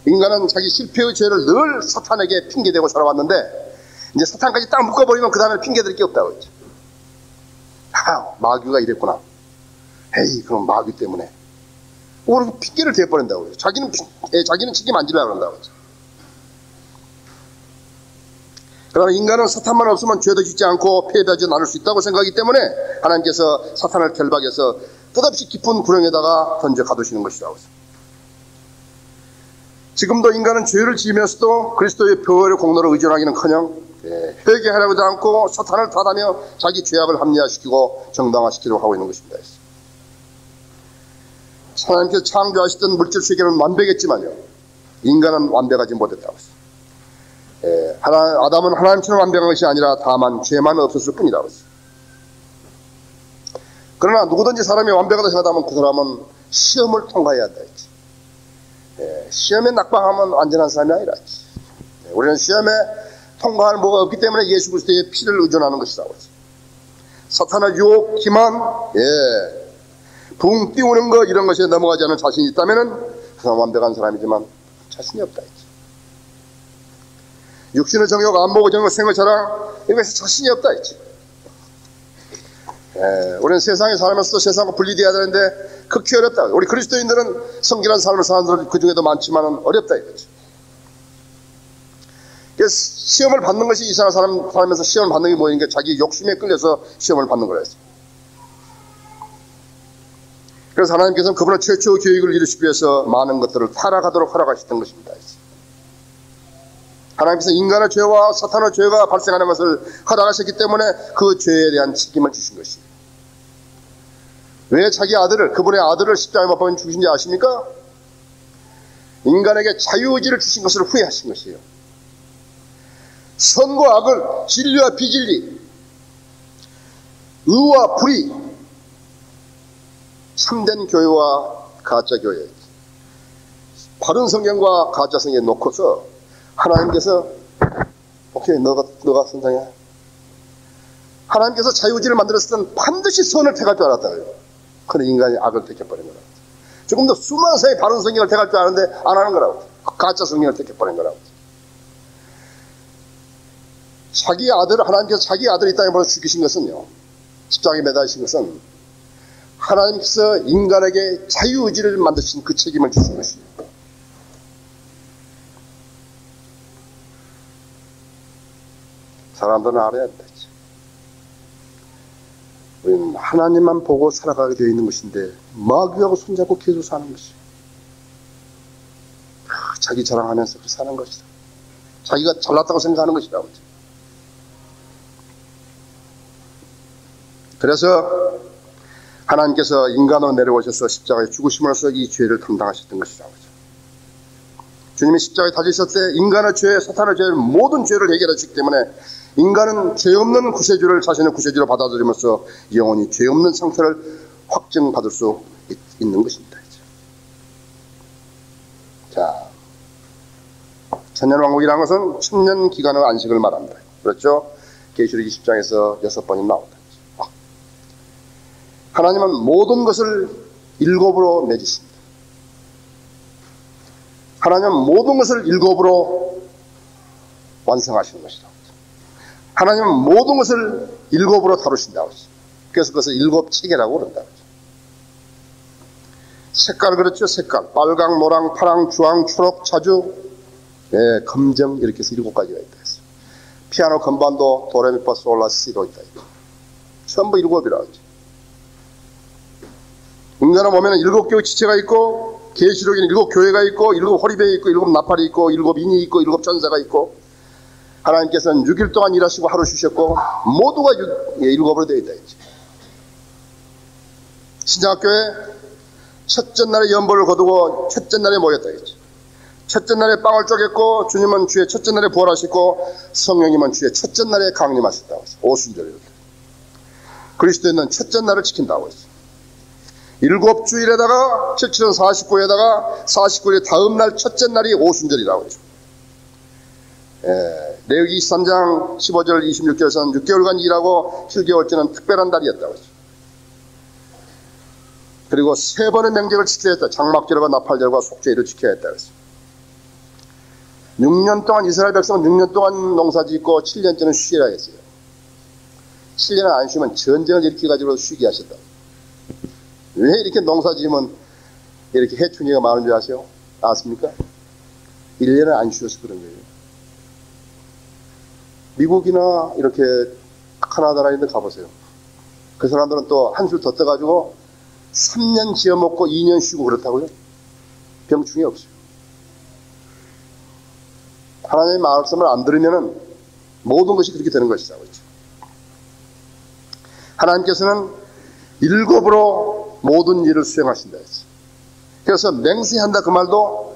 인간은 자기 실패의 죄를 늘 사탄에게 핑계대고 살아왔는데 이제 사탄까지 딱 묶어버리면 그 다음에 핑계댈 게 없다고 했지. 마귀가 이랬구나. 에이, 그럼 마귀 때문에. 오늘 핑계를 대버린다고 했지. 자기는 책임 안 지려고 그런다고 했지. 그러나 인간은 사탄만 없으면 죄도 짓지 않고 패배하지 않을 수 있다고 생각하기 때문에 하나님께서 사탄을 결박해서 끝없이 깊은 구렁에다가 던져 가두시는 것이라고 했습니다. 지금도 인간은 죄를 지으면서도 그리스도의 보혈의 공로를 의존하기는커녕 회개하려고도 않고 사탄을 탓하며 자기 죄악을 합리화시키고 정당화시키려고 하고 있는 것입니다. 하나님께서 창조하시던 물질 세계는 완벽했지만요, 인간은 완벽하지 못했다고 했습니다. 아담은 하나님처럼 완벽한 것이 아니라 다만 죄만 없었을 뿐이라고 했어요. 그러나 누구든지 사람이 완벽하다 생각하면 그 사람은 시험을 통과해야 한다 했지. 시험에 낙방하면 안전한 사람이 아니라 했지. 우리는 시험에 통과할 뭐가 없기 때문에 예수 그리스도의 피를 의존하는 것이라고 했지. 사탄을 유혹기만 붕 띄우는 거 이런 것에 넘어가지 않은 자신이 있다면 그 사람 완벽한 사람이지만 자신이 없다 했지. 육신의 정욕, 안목의 정욕, 생을 자랑 이것에 자신이 없다 했지. 우리는 세상에 살면서도 세상과 분리되어야 되는데 극히 어렵다. 우리 그리스도인들은 성결한 삶을 사는 사람들 그 중에도 많지만 어렵다 이거지. 그래서 시험을 받는 것이 이상한 사람 살면서 시험을 받는 게 뭐인 게 자기 욕심에 끌려서 시험을 받는 거라 했어. 그래서 하나님께서는 그분의 최초 계획을 이루시기 위해서 많은 것들을 타락하도록 허락하셨던 것입니다. 하나님께서 인간의 죄와 사탄의 죄가 발생하는 것을 허락하셨기 때문에 그 죄에 대한 책임을 주신 것이에요. 왜 자기 아들을, 그분의 아들을 십자가에 못 박아 죽이신지 아십니까? 인간에게 자유의지를 주신 것을 후회하신 것이에요. 선과 악을, 진리와 비진리, 의와 불의, 참된 교회와 가짜 교회, 바른 성경과 가짜 성경 놓고서 하나님께서 오케이 너가 선장이야. 하나님께서 자유의지를 만들었을 때는 반드시 선을 택할 줄 알았다고요. 그런데 인간이 악을 택해버린 거라고. 조금더 수많은 사람이 바른 성경을 택할 줄 아는데 안 하는 거라고. 가짜 성경을 택해버린 거라고. 자기 아들을, 하나님께서 자기 아들을 이 땅에 보내서 죽이신 것은요, 십자가에 매달리신 것은 하나님께서 인간에게 자유의지를 만드신 그 책임을 주신 것입니다. 사람들은 알아야 된다. 우리는 하나님만 보고 살아가게 되어 있는 것인데 마귀하고 손잡고 계속 사는 것이에요. 자기 자랑하면서 사는 것이다. 자기가 잘났다고 생각하는 것이라고. 그래서 하나님께서 인간으로 내려오셔서 십자가에 죽으심으로써 이 죄를 담당하셨던 것이라고 하죠. 주님이 십자가에 달리셨을 때 인간의 죄, 사탄의 죄, 모든 죄를 해결하셨기 때문에 인간은 죄 없는 구세주를 자신의 구세주로 받아들이면서 영원히 죄 없는 상태를 확증받을 수 있는 것입니다. 자, 천년왕국이라는 것은 천년 기간의 안식을 말합니다. 그렇죠? 계시록 20장에서 6번이 나옵니다. 하나님은 모든 것을 일곱으로 맺으십니다. 하나님은 모든 것을 일곱으로 완성하시는 것이다. 하나님은 모든 것을 일곱으로 다루신다고 했습니다. 그래서 그것을 일곱 체계라고 그런다고 했죠. 색깔 그렇죠? 색깔. 빨강, 노랑, 파랑, 주황, 초록, 자주, 예, 검정 이렇게 해서 일곱 가지가 있다 했어요. 피아노 건반도 도레미파 솔라 시로 있다. 전부 일곱이라고 했죠. 인간을 보면 일곱 개의 지체가 있고 계시록에는 일곱 교회가 있고 일곱 호리병이 있고 일곱 나팔이 있고 일곱 인이 있고 일곱 전사가 있고 하나님께서는 6일 동안 일하시고 하루 쉬셨고 모두가 일곱으로 되어 있다 했죠. 신장학교에 첫째 날에 연보를 거두고 첫째 날에 모였다 했죠. 첫째 날에 빵을 쪼갰고 주님은 주의 첫째 날에 부활하시고 성령님은 주의 첫째 날에 강림하셨다고 했어요. 오순절이다. 그리스도인은 첫째 날을 지킨다고 했어요. 일곱 주일에다가 7칠은 49일에다가 49일의 다음 날 첫째 날이 오순절이라고 했죠. 레위기 23장 15절 26절에서는 6개월간 일하고 7개월째는 특별한 달이었다고 했죠. 그리고 3번의 명절을 지켜야 했다. 장막절과 나팔절과 속죄일을 지켜야 했다고 했어요. 6년 동안 이스라엘 백성은 6년 동안 농사 짓고 7년째는 쉬라 했어요. 7년을 안 쉬면 전쟁을 일으켜가지고 쉬게 하셨다. 왜 이렇게 농사 지으면 이렇게 해충이가 많은 줄 아세요? 아십니까? 1년을 안 쉬어서 그런 거예요. 미국이나 이렇게 카나다나 이런 데 가보세요. 그 사람들은 또 한술 더 떠가지고 3년 지어먹고 2년 쉬고 그렇다고요? 병충이 없어요. 하나님의 말씀을 안 들으면 모든 것이 그렇게 되는 것이라고 했죠. 하나님께서는 일곱으로 모든 일을 수행하신다 했어요. 그래서 맹세한다 그 말도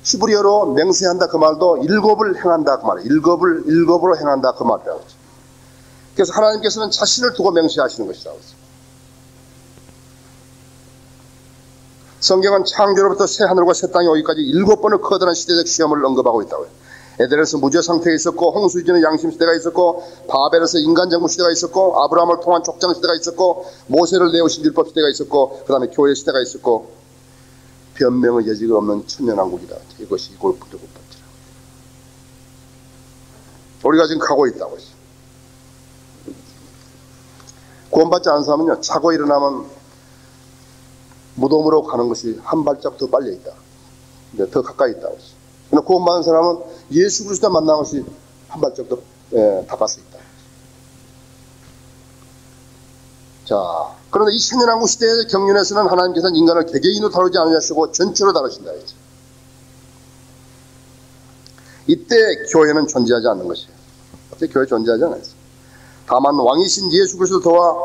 히브리어로 맹세한다 그 말도 일곱을 행한다 그 말이에요. 일곱으로 행한다 그 말이라고 했죠. 그래서 하나님께서는 자신을 두고 맹세하시는 것이라고 했어요. 성경은 창조로부터 새 하늘과 새 땅이 오기까지 7번의 커다란 시대적 시험을 언급하고 있다고 해요. 에덴에서 무죄 상태가 있었고 홍수 이전의 양심 시대가 있었고 바벨에서 인간 정부 시대가 있었고 아브라함을 통한 족장 시대가 있었고 모세를 내오신 율법 시대가 있었고 그 다음에 교회 시대가 있었고 변명의 여지가 없는 천년왕국이다. 이것이 이걸 부르고 번째라. 우리가 지금 가고 있다고 했어요. 구원받지 않은 사람은요, 자고 일어나면 무덤으로 가는 것이 한 발짝 더 빨리 있다. 더 가까이 있다고 했어요. 그러나 구원받은 사람은 예수 그리스도 만난 것이 한 발짝 더 다가서 있다. 자, 그런데 이 천년왕국 시대의 경륜에서는 하나님께서는 인간을 개개인으로 다루지 않으시고 전체로 다루신다 했죠. 이때 교회는 존재하지 않는 것이에요. 이때 교회 존재하지 않아요. 다만 왕이신 예수 그리스도 도와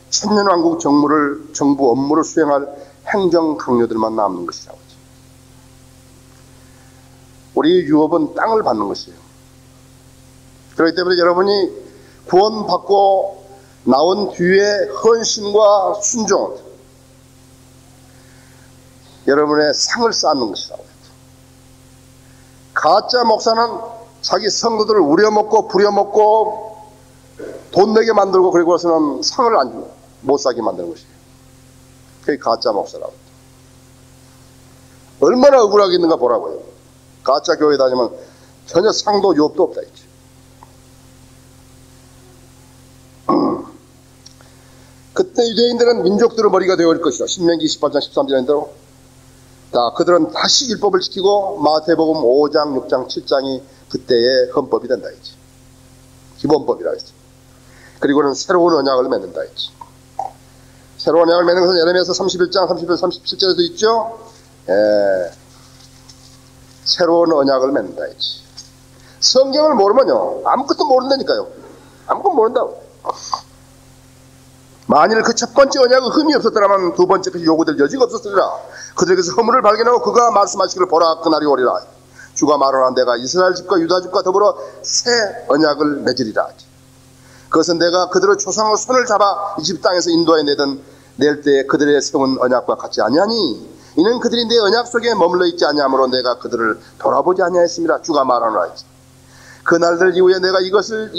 천년왕국 정부 업무를 수행할 행정 강요들만 남는 것이라고 하죠. 우리의 유업은 땅을 받는 것이에요. 그렇기 때문에 여러분이 구원받고 나온 뒤에 헌신과 순종, 여러분의 상을 쌓는 것이라고 했죠. 가짜 목사는 자기 성도들을 우려먹고 부려먹고 돈 내게 만들고 그리고서는 상을 못 사게 만드는 것이에요. 그게 가짜 목사라고 했죠. 얼마나 억울하게 있는가 보라고요. 가짜 교회 다니면 전혀 상도 유업도 없다 했죠. 그때 유대인들은 민족들의 머리가 되어올 것이다. 신명기 28장 13절에 대로 자, 그들은 다시 율법을 지키고 마태복음 5장, 6장, 7장이 그때의 헌법이 된다 했지. 기본법이라 했지. 그리고는 새로운 언약을 맺는다 했지. 새로운 언약을 맺는 것은 예레미야서 31장 31, 37절에도 있죠. 새로운 언약을 맺는다 했지. 성경을 모르면요 아무것도 모른다니까요. 아무것도 모른다고. 만일 그 첫 번째 언약의 흠이 없었더라면 두 번째 것이 요구될 여지가 없었으리라. 그들에게서 허물을 발견하고 그가 말씀하시기를 보라, 그날이 오리라. 주가 말하노라, 내가 이스라엘 집과 유다 집과 더불어 새 언약을 맺으리라. 그것은 내가 그들의 조상의 손을 잡아 이집 땅에서 인도해 낼 때에 그들의 세운 언약과 같지 아니하니 이는 그들이 내 언약 속에 머물러 있지 아니하므로 내가 그들을 돌아보지 아니하였습니다. 주가 말하노라. 그 날들 이후에 내가 이것을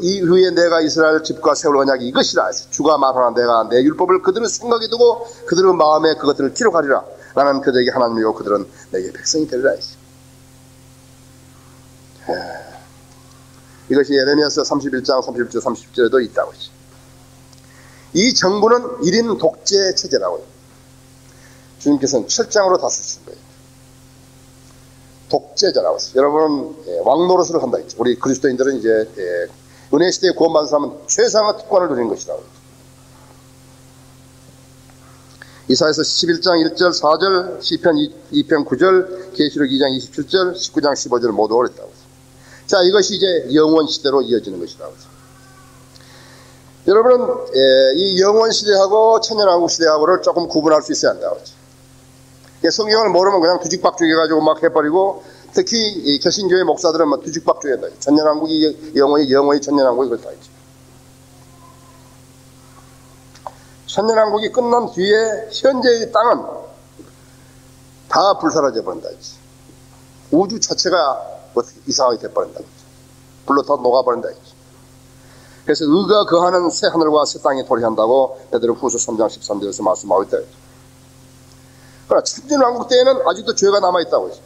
이후에 내가 이스라엘 집과 세울 언약이 이것이라. 주가 말하노라, 내가 내 율법을 그들의 생각에 두고 그들의 마음에 그것들을 기록하리라. 나는 그들에게 하나님이고 그들은 내게 백성이 되리라. 이것이 예레미야서 31장 31절 30절에도 있다고 했죠. 이 정부는 1인 독재 체제라고요. 주님께서는 7장으로 다 쓰신 거예요. 독재자라고 했어요. 여러분은 왕 노릇을 한다 했죠. 우리 그리스도인들은 이제 은혜 시대에 구원받은 사람은 최상의 특권을 누리는 것이라고 했죠. 이사야서 11장 1절 4절, 시편 2편 9절, 계시록 2장 27절, 19장 15절 모두 그랬다고 했어요. 자, 이것이 이제 영원 시대로 이어지는 것이라고 했어요. 여러분은 이 영원 시대하고 천년왕국 시대하고를 조금 구분할 수 있어야 한다고 했죠. 성경을 모르면 그냥 뒤죽박죽 해가지고 막 해버리고, 특히 이 개신교회 목사들은 막 뒤죽박죽 한다. 천년왕국이 영원히 천년왕국이 그렇다 했죠. 천년왕국이 끝난 뒤에 현재의 땅은 다 불사라져 버린다 했지. 우주 자체가 이상하게 돼버린다 했지. 불로 다 녹아버린다 했지. 그래서 의가 거하는 새 하늘과 새 땅이 도래한다고 베드로후서 3장 13절에서 말씀하고 있다 했죠. 그러나 천년왕국 때에는 아직도 죄가 남아있다고 했죠.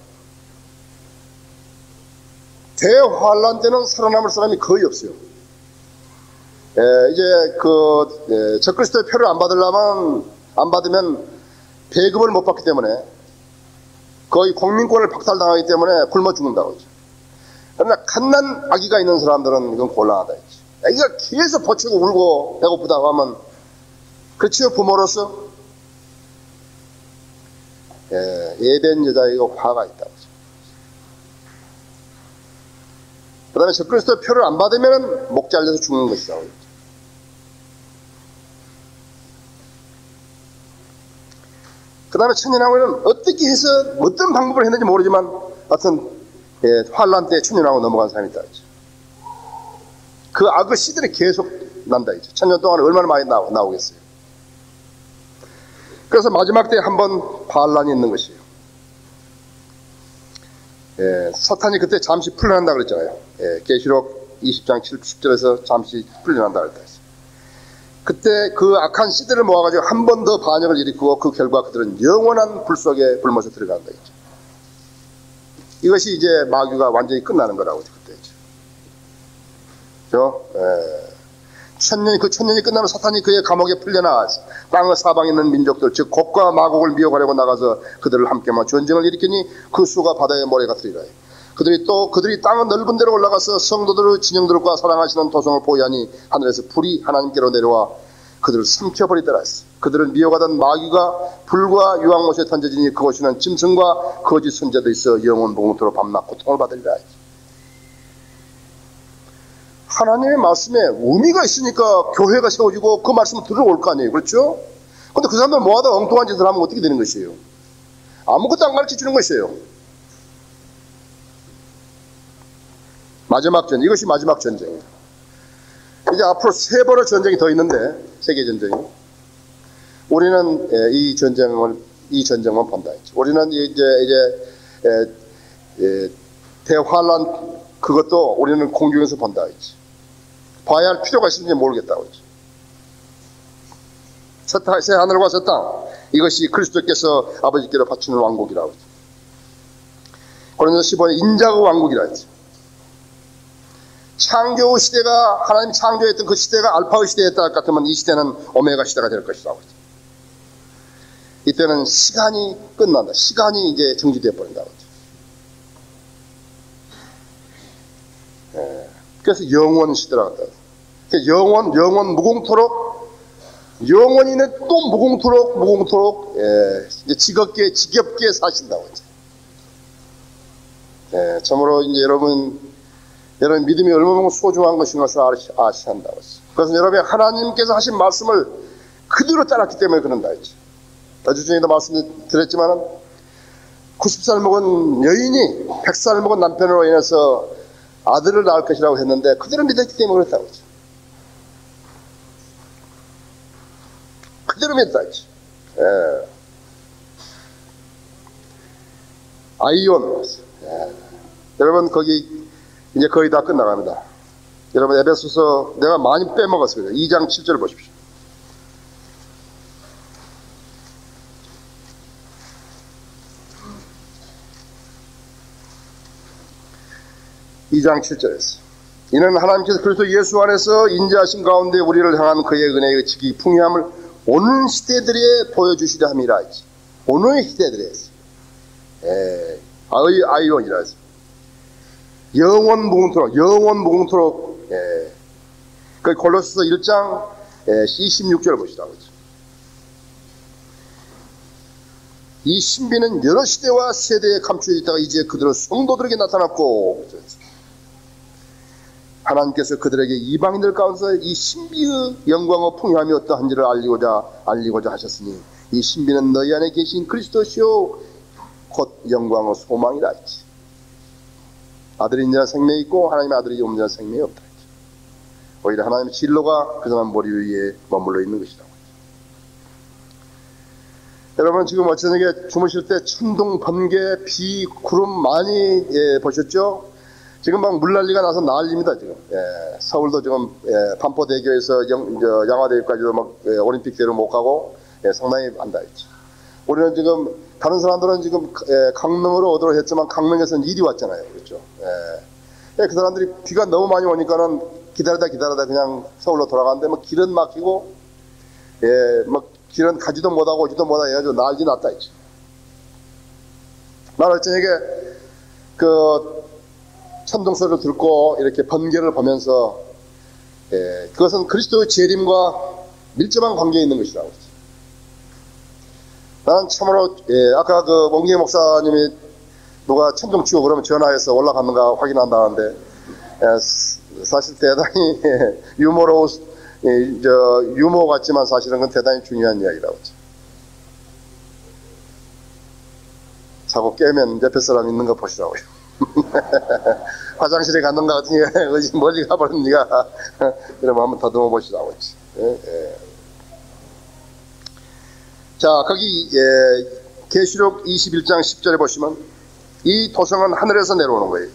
대환란 때는 살아남을 사람이 거의 없어요. 이제 적그리스도의 표를 안 받으면 배급을 못 받기 때문에 거의 국민권을 박탈당하기 때문에 굶어 죽는다고 했죠. 그러나 갓난 아기가 있는 사람들은 이건 곤란하다 했죠. 아기가 계속 버치고 울고 배고프다고 하면, 그렇지요, 부모로서 예된 여자에게 화가 있다고 했죠. 그 다음에 적그리스도의 표를 안 받으면 목 잘려서 죽는 것이라고 했죠. 그 다음에 천년왕국은 어떻게 해서 어떤 방법을 했는지 모르지만 하여튼 환란 때 천년왕국 넘어간 사람이 있다 했죠. 그 악의 씨들이 계속 난다 했죠. 천년 동안 얼마나 많이 나오겠어요. 그래서 마지막 때 한번 환란이 있는 것이에요. 사탄이 그때 잠시 풀려난다 그랬잖아요. 계시록 20장 10절에서 잠시 풀려난다 그랬다 했어요. 그때 그 악한 씨들을 모아가지고 한 번 더 반역을 일으키고 그 결과 그들은 영원한 불 속에 불못에 들어간다 했죠. 이것이 이제 마귀가 완전히 끝나는 거라고 그때죠. 그 천년이 끝나면 사탄이 그의 감옥에 풀려나가서 땅의 사방에 있는 민족들, 즉 곡과 마곡을 미혹하려고 나가서 그들을 함께만 전쟁을 일으키니 그 수가 바다의 모래가 되리라. 그들이 땅의 넓은 데로 올라가서 성도들의 진영들과 사랑하시는 도성을 보유하니 하늘에서 불이 하나님께로 내려와 그들을 삼켜버리더라 했어. 그들을 미혹하던 마귀가 불과 유황못에 던져지니 그곳에는 짐승과 거짓 선자도 있어 영원 봉투로 밤낮 고통을 받으리라 했어. 하나님의 말씀에 의미가 있으니까 교회가 세워지고 그 말씀을 들어올 거 아니에요. 그렇죠? 근데 그 사람들 모아다 엉뚱한 짓을 하면 어떻게 되는 것이에요? 아무것도 안 가르쳐 주는 것이에요. 마지막 전쟁, 이것이 마지막 전쟁이에요. 이제 앞으로 3번의 전쟁이 더 있는데, 세계전쟁이. 우리는 이 전쟁만 본다 했죠. 우리는 대환란, 그것도 우리는 공중에서 본다 했지. 봐야 할 필요가 있는지 모르겠다고 했죠. 새 하늘과 새 땅, 이것이 그리스도께서 아버지께로 바치는 왕국이라고 했죠. 고린도서 15에 인자의 왕국이라 했죠. 창조 시대가, 하나님 창조했던 그 시대가 알파의 시대였다 같으면 이 시대는 오메가 시대가 될 것이라고 했죠. 이때는 시간이 끝난다. 시간이 이제 정지되어 버린다고 했죠. 그래서 영원 시대라고 했다. 영원 무궁토록, 영원히는 또 무궁토록, 이제 지겹게 사신다고 했죠. 참으로 이제 여러분, 여러분 믿음이 얼마나 소중한 것인 것을 아셔야 한다고 했어요. 그래서 여러분이 하나님께서 하신 말씀을 그대로 따랐기 때문에 그런다 했죠. 어제도 말씀드렸지만 90살 먹은 여인이 100살 먹은 남편으로 인해서 아들을 낳을 것이라고 했는데 그대로 믿었기 때문에 그렇다고 했죠. 그대로 믿었다 했죠. 예. 아이온. 예. 여러분 거기 이제 거의 다 끝나갑니다. 여러분 에베소서 내가 많이 빼먹었습니다. 2장 7절 보십시오. 2장 7절에서 이는 하나님께서 그리스도 예수 안에서 인자하신 가운데 우리를 향한 그의 은혜의 지극히 풍요함을 오는 시대들에 보여주시려 함이라 했지. 오는 시대들에 아이온이라 했어. 영원 무궁토록 그 골로새서 1장 26절 보시라고 했죠. 이 신비는 여러 시대와 세대에 감추어 있다가 이제 그들은 성도들에게 나타났고 하나님께서 그들에게 이방인들 가운데서 이 신비의 영광과 풍요함이 어떠한지를 알리고자 하셨으니 이 신비는 너희 안에 계신 그리스도시요 곧 영광의 소망이라 했지. 아들이 있는 자는 생명이 있고 하나님의 아들이 없는 자는 생명이 없다 했지. 오히려 하나님의 진로가 그 사람 머리 위에 머물러 있는 것이라고. 여러분 지금 어쩌게 주무실 때 천둥, 번개, 비, 구름 많이 보셨죠? 지금 막 물난리가 나서 난리입니다 지금. 서울도 지금 반포대교에서 양화대교까지도 막 올림픽대로 못 가고 상당히 안다 했죠. 우리는 지금 다른 사람들은 지금 강릉으로 오도록 했지만 강릉에서는 일이 왔잖아요, 그렇죠? 그 사람들이 비가 너무 많이 오니까는 기다리다 그냥 서울로 돌아가는데 뭐 길은 막히고 막 길은 가지도 못하고 오지도 못하고 해가지고 난리 났다 했죠. 나는 저녁에 그 천둥 소리를 듣고 이렇게 번개를 보면서 그것은 그리스도의 재림과 밀접한 관계에 있는 것이라고 했죠. 나는 참으로 아까 그 몽기 목사님이 누가 천둥 치고 그러면 전화해서 올라갔는가 확인한다는데 사실 대단히 유머 같지만 사실은 그건 대단히 중요한 이야기라고 했죠. 자고 깨면 옆에 사람 있는 거 보시라고요. 화장실에 갔는가 같으니 멀리 가버린 니가 이러면 한번 더듬어 보시라고 했지. 자, 거기 계시록 21장 10절에 보시면 이 도성은 하늘에서 내려오는 거예요.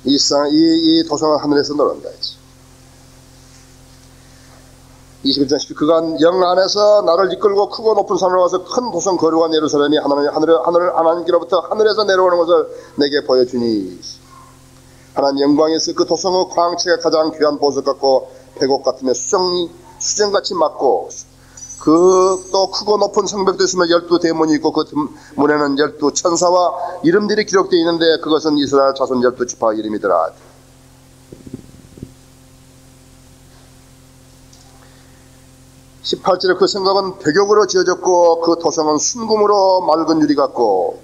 이 도성은 하늘에서 내려온다 했지. 21장 10절 그가 영 안에서 나를 이끌고 크고 높은 산으로 와서 큰 도성 거룩한 예루살렘이 하나님께로부터 하늘에서 내려오는 것을 내게 보여주니 하나님 영광에서 그 도성의 광채가 가장 귀한 보석 같고 백옥 같으며 수정같이 맞고 그 또 크고 높은 성벽도 있으며 12대문이 있고 그 문에는 12천사와 이름들이 기록되어 있는데 그것은 이스라엘 자손 12지파 이름이더라. 18절에 그 성곽은 벽역으로 지어졌고 그 도성은 순금으로 맑은 유리 같고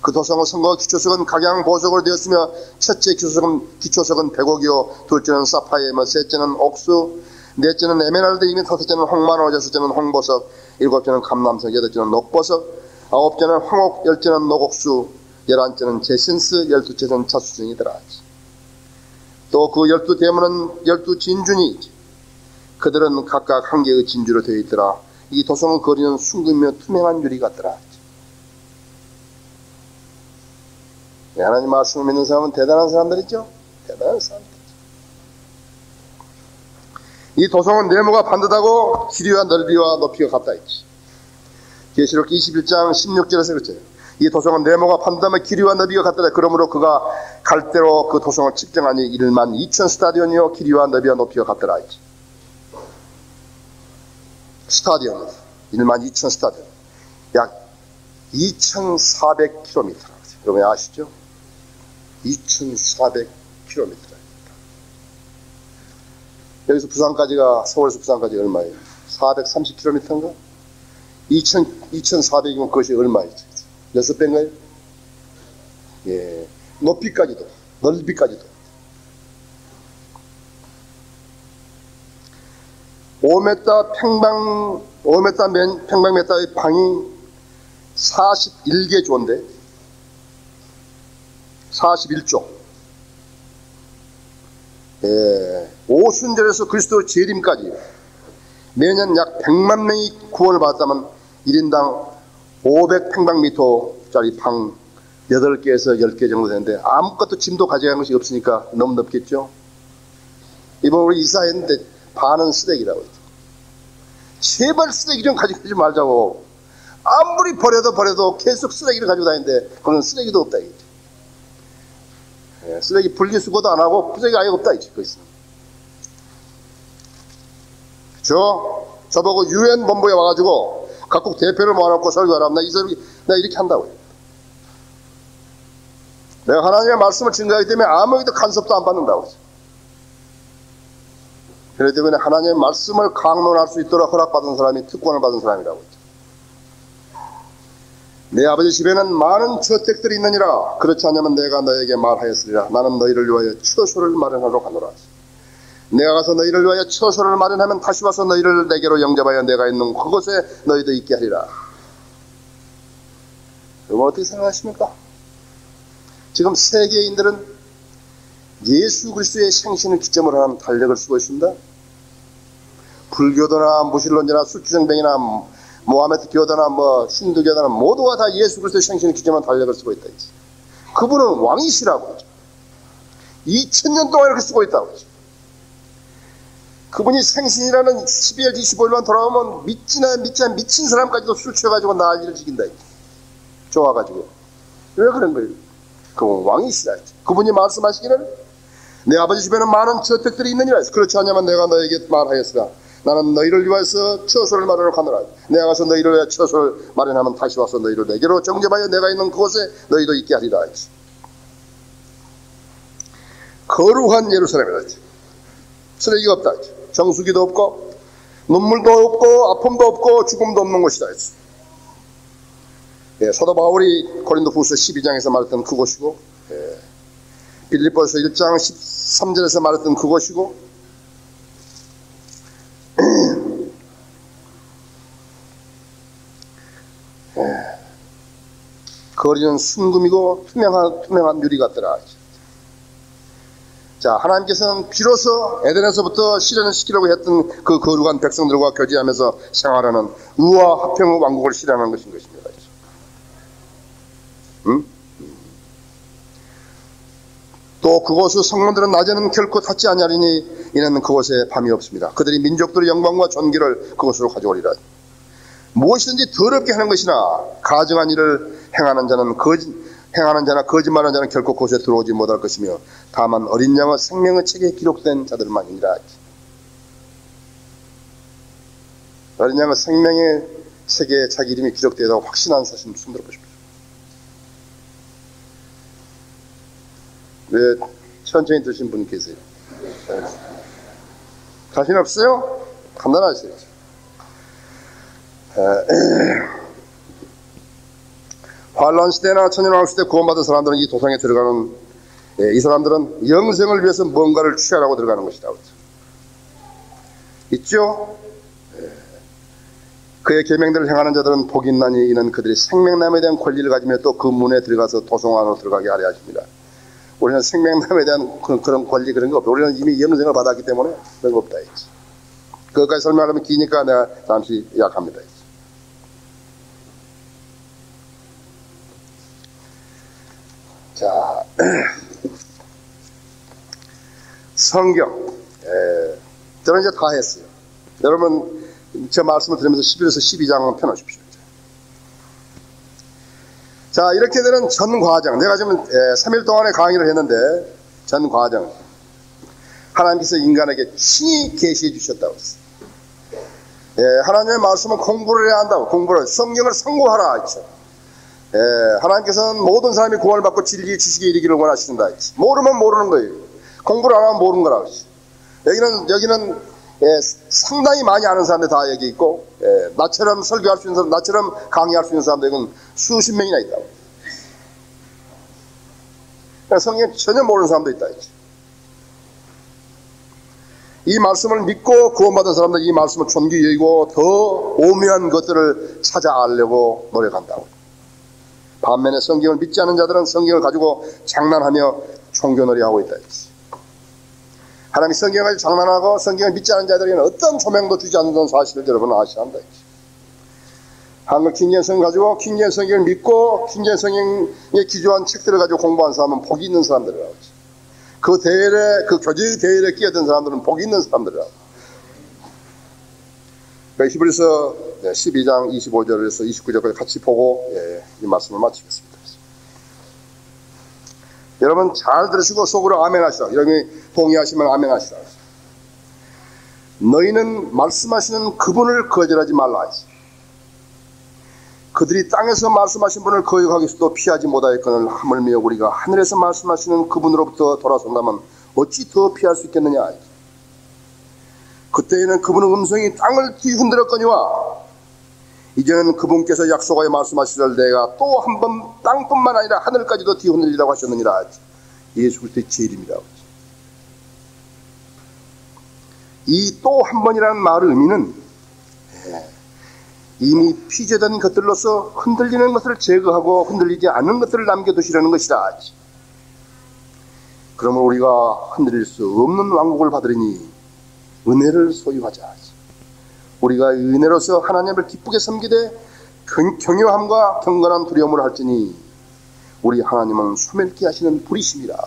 그 도성의 성곽의 기초석은 각양 보석으로 되었으며 첫째 기초석은 백옥이요 둘째는 사파이어며 셋째는 옥수 넷째는 에메랄드이며 다섯째는 홍마노 여섯째는 홍보석 일곱째는 감람석 여덟째는 녹보석 아홉째는 황옥 열째는 녹옥수 열한째는 제신스 열두째는 자수정이더라. 또 그 12대문은 12진주니 그들은 각각 한 개의 진주로 되어 있더라. 이 도성의 거리는 순금이며 투명한 유리 같더라. 하나님 말씀을 믿는 사람은 대단한 사람들이죠. 대단한 사람들이죠. 이 도성은 네모가 반듯하고 길이와 넓이와 높이가 같다 했지. 계시록 21장 16절에서 그랬죠. 이 도성은 네모가 반듯하며 길이와 넓이가 같더라. 그러므로 그가 갈대로 그 도성을 측정하니 1만 2천 스타디온이요 길이와 넓이와 높이가 같더라 했지. 스타디온 1만 2천 스타디온 약 2,400km 여러분 아시죠? 2,400km 여기서 부산까지가 서울에서 부산까지 얼마예요? 430km인가? 2,400이면 그것이 얼마였죠? 몇십 배인가요? 높이까지도, 넓이까지도. 5m 평방미터의 방이 41개 조인데 41조. 오순절에서 그리스도 재림까지 매년 약 100만 명이 구원을 받았다면 1인당 500평방미터짜리 방 8개에서 10개 정도 되는데 아무것도 짐도 가져간 것이 없으니까 너무 넓겠죠. 이번 우리 이사했는데 반은 쓰레기라고 했죠. 제발 쓰레기 좀 가져가지 말자고. 아무리 버려도 계속 쓰레기를 가지고 다니는데 그건 쓰레기도 없다 이거지. 쓰레기 분리수거도 안 하고 쓰레기 아예 없다 이거지. 저보고 UN 본부에 와가지고 각국 대표를 모아놓고 설교하라면 나 이렇게 한다고요. 내가 하나님의 말씀을 증거하기 때문에 아무에게도 간섭도 안 받는다고 했어요. 그렇기 때문에 하나님의 말씀을 강론할 수 있도록 허락받은 사람이 특권을 받은 사람이라고 했죠. 내 아버지 집에는 많은 저택들이 있느니라. 그렇지 않으면 내가 너에게 말하였으리라. 나는 너희를 위하여 처소를 마련하러 가노라. 내가 가서 너희를 위하여 처소를 마련하면 다시 와서 너희를 내게로 영접하여 내가 있는 그곳에 너희도 있게 하리라. 여러분 어떻게 생각하십니까? 지금 세계인들은 예수 그리스도의 생신을 기점으로 하는 달력을 쓰고 있습니다. 불교도나 무신론자나 술주정뱅이나 모하메드 교도나 힌두교도나 모두가 다 예수 그리스도의 생신을 기점으로 달력을 쓰고 있다. 그분은 왕이시라고 하죠. 2000년 동안 이렇게 쓰고 있다고 하죠. 그분이 생신이라는 12월 25일만 돌아오면 믿지나 미친 사람까지도 술 취해가지고 난리를 지긴다. 좋아가지고. 왜 그런 거예요? 그분 왕이시다. 그분이 말씀하시기를 내 아버지 집에는 많은 저택들이 있느니라. 그렇지 않냐면 내가 너에게 말하였으라. 나는 너희를 위하여서 처소를 마련하러 가노라. 내가 가서 너희를 위하여 처소를 마련하면 다시 와서 너희를 내게로 정접하여 내가 있는 그곳에 너희도 있게 하리라. 거룩한 예루살렘이라. 쓰레기가 없다. 정수기도 없고 눈물도 없고 아픔도 없고 죽음도 없는 곳이다. 사도 바울이 고린도후서 12장에서 말했던 그곳이고, 빌립보서 1장 13절에서 말했던 그곳이고, 거리는 순금이고 투명한 유리 같더라. 자, 하나님께서는 비로소 에덴에서부터 실현시키려고 했던 그 거룩한 백성들과 교제하면서 생활하는 의와 화평의 왕국을 실현하는 것인 것입니다. 또 그곳의 성문들은 낮에는 결코 닫지 아니하리니 이는 그곳에 밤이 없습니다. 그들이 민족들의 영광과 존귀를 그곳으로 가져오리라. 무엇이든지 더럽게 하는 것이나 가증한 일을 행하는 자나 거짓말하는 자는 결코 그곳에 들어오지 못할 것이며 다만 어린 양의 생명의 책에 기록된 자들만이니라. 어린 양의 생명의 책에 자기 이름이 기록되었다고 확신한 사실 손 들어보십시오. 왜 천천히 드신 분 계세요? 자신 없어요? 간단하세요. 환란 시대나 천년왕 시대 구원받은 사람들은 이 도상에 들어가는 이 사람들은 영생을 위해서 뭔가를 취하라고 들어가는 것이다. 있죠? 그의 계명들을 행하는 자들은 복이 있나니 이는 그들이 생명나무에 대한 권리를 가지며 또 그 문에 들어가서 도성 안으로 들어가게 하려 하십니다. 우리는 생명나무에 대한 그런 권리 그런 거 없다. 우리는 이미 영생을 받았기 때문에 그런 거 없다. 그것까지 설명하려면 기니까 내가 잠시 약합니다. 자, 성경. 저는 이제 다 했어요. 여러분, 제 말씀을 들으면서 11에서 12장 펴놓으십시오. 자, 이렇게 되는 전 과정. 내가 지금 3일 동안의 강의를 했는데, 전 과정. 하나님께서 인간에게 친히 계시해 주셨다고 했어요. 하나님의 말씀은 공부를 해야 한다고. 성경을 성고하라. 하나님께서는 모든 사람이 구원을 받고 진리의 지식에 이르기를 원하신다. 모르면 모르는 거예요. 공부를 안 하면 모르는 거라고 했어요. 여기는 상당히 많이 아는 사람들 다 여기 있고, 나처럼 설교할 수 있는 사람, 나처럼 강의할 수 있는 사람들 여기는 수십 명이나 있다고. 성경 전혀 모르는 사람도 있다 했지. 이 말씀을 믿고 구원받은 사람들 이 말씀을 존귀히 여기고 더 오묘한 것들을 찾아 알려고 노력한다고. 반면에 성경을 믿지 않는 자들은 성경을 가지고 장난하며 종교놀이 하고 있다 했지. 하나님이 성경을 가지고 장난하고 성경을 믿지 않는 자들에게는 어떤 조명도 주지 않는 사실을 여러분은 아셔야 한다 했지. 한글 킹제임스 성경 가지고 킹제임스 성경을 믿고 킹제임스 성경에 기조한 책들을 가지고 공부한 사람은 복이 있는 사람들이라고 했지. 그 대열에, 그 교제의 대열에 끼어든 사람들은 복이 있는 사람들이라고. 그러니까 히브리서 12장 25절에서 29절까지 같이 보고 이 말씀을 마치겠습니다. 여러분 잘 들으시고 속으로 아멘 하시라. 여러분이 동의하시면 아멘 하시라. 너희는 말씀하시는 그분을 거절하지 말라 하지. 그들이 땅에서 말씀하신 분을 거역하기서도 피하지 못하였거늘 하물며 우리가 하늘에서 말씀하시는 그분으로부터 돌아선다면 어찌 더 피할 수 있겠느냐. 그때에는 그분의 음성이 땅을 뒤흔들었거니와 이제는 그분께서 약속하여 말씀하시기를 내가 또 한 번 땅뿐만 아니라 하늘까지도 뒤흔들리라고 하셨느니라. 예수 그리스도의 제일입니다. 이 또 한 번이라는 말의 의미는 이미 피제된 것들로서 흔들리는 것을 제거하고 흔들리지 않는 것들을 남겨두시려는 것이다. 그러면 우리가 흔들릴 수 없는 왕국을 받으리니 은혜를 소유하자. 우리가 은혜로서 하나님을 기쁘게 섬기되 경외함과 경건한 두려움을 할지니 우리 하나님은 소멸케 하시는 불이십니다.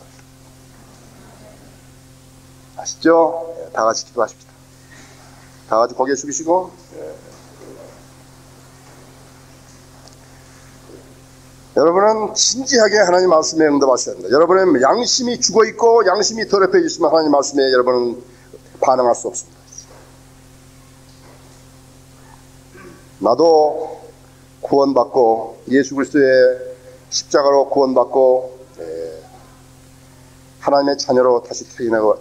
아시죠? 다 같이 기도하십시다. 다 같이 고개 숙이시고 여러분은 진지하게 하나님 말씀에 응답하셔야 합니다. 여러분의 양심이 죽어있고 양심이 더럽혀져 있으면 하나님 말씀에 여러분은 반응할 수 없습니다. 나도 구원받고 예수 그리스도의 십자가로 구원받고 하나님의 자녀로 다시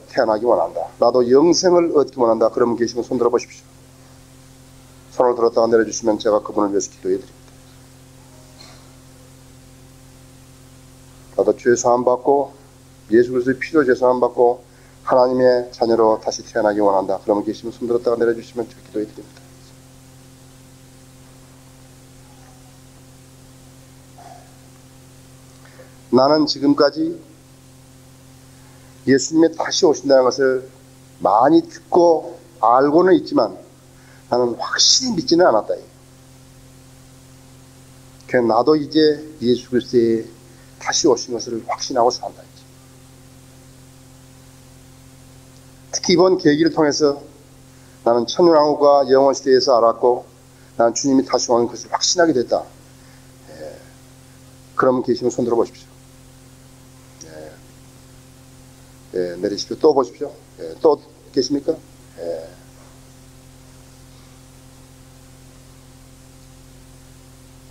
태어나기 원한다. 나도 영생을 얻기 원한다. 그러면 계시면 손 들어보십시오. 손을 들었다가 내려주시면 제가 그분을 위해서 기도해드립니다. 나도 죄 사함 받고 예수 그리스도의 피로 죄 사함 받고 하나님의 자녀로 다시 태어나기 원한다. 그러면 계시면 손 들었다가 내려주시면 제가 기도해드립니다. 나는 지금까지 예수님이 다시 오신다는 것을 많이 듣고 알고는 있지만 나는 확실히 믿지는 않았다. 그래서 나도 이제 예수 그리스도의 다시 오신 것을 확신하고 산다. 특히 이번 계기를 통해서 나는 천년왕국과 영원시대에서 알았고 나는 주님이 다시 오는 것을 확신하게 됐다. 그러면 계시면 손 들어보십시오. 내리십시오. 또 보십시오. 또 계십니까?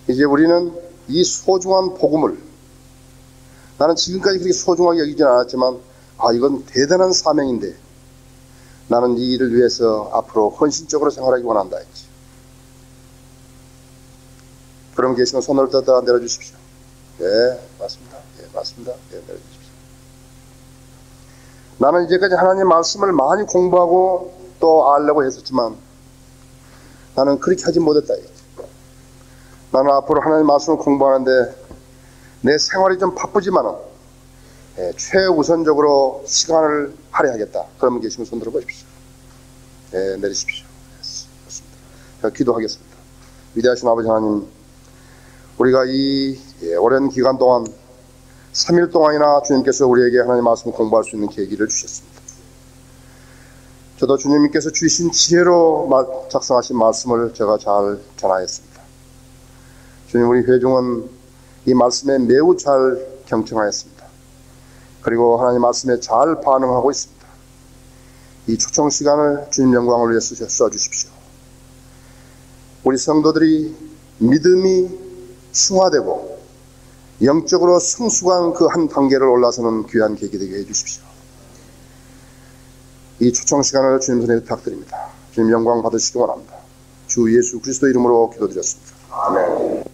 이제 우리는 이 소중한 복음을 나는 지금까지 그렇게 소중하게 여기진 않았지만 이건 대단한 사명인데 나는 이 일을 위해서 앞으로 헌신적으로 생활하기 원한다 했지. 그럼 계시면 손을 떴다가 내려주십시오. 맞습니다. 맞습니다. 내려주십시오. 나는 이제까지 하나님 말씀을 많이 공부하고 또 알려고 했었지만 나는 그렇게 하지 못했다. 나는 앞으로 하나님 말씀을 공부하는데 내 생활이 좀 바쁘지만은 최우선적으로 시간을 할애하겠다. 그러면 계시면 손 들어보십시오. 내리십시오. 그렇습니다. 제가 기도하겠습니다. 위대하신 아버지 하나님, 우리가 이 오랜 기간 동안 3일 동안이나 주님께서 우리에게 하나님 말씀을 공부할 수 있는 계기를 주셨습니다. 저도 주님께서 주신 지혜로 작성하신 말씀을 제가 잘 전하였습니다. 주님, 우리 회중은 이 말씀에 매우 잘 경청하였습니다. 그리고 하나님 말씀에 잘 반응하고 있습니다. 이 초청 시간을 주님 영광을 위해서 써주십시오. 우리 성도들이 믿음이 승화되고 영적으로 성숙한 그 한 단계를 올라서는 귀한 계기 되게 해주십시오. 이 초청 시간을 주님 손에 부탁드립니다. 주님 영광 받으시기 원합니다. 주 예수 그리스도 이름으로 기도드렸습니다. 아멘.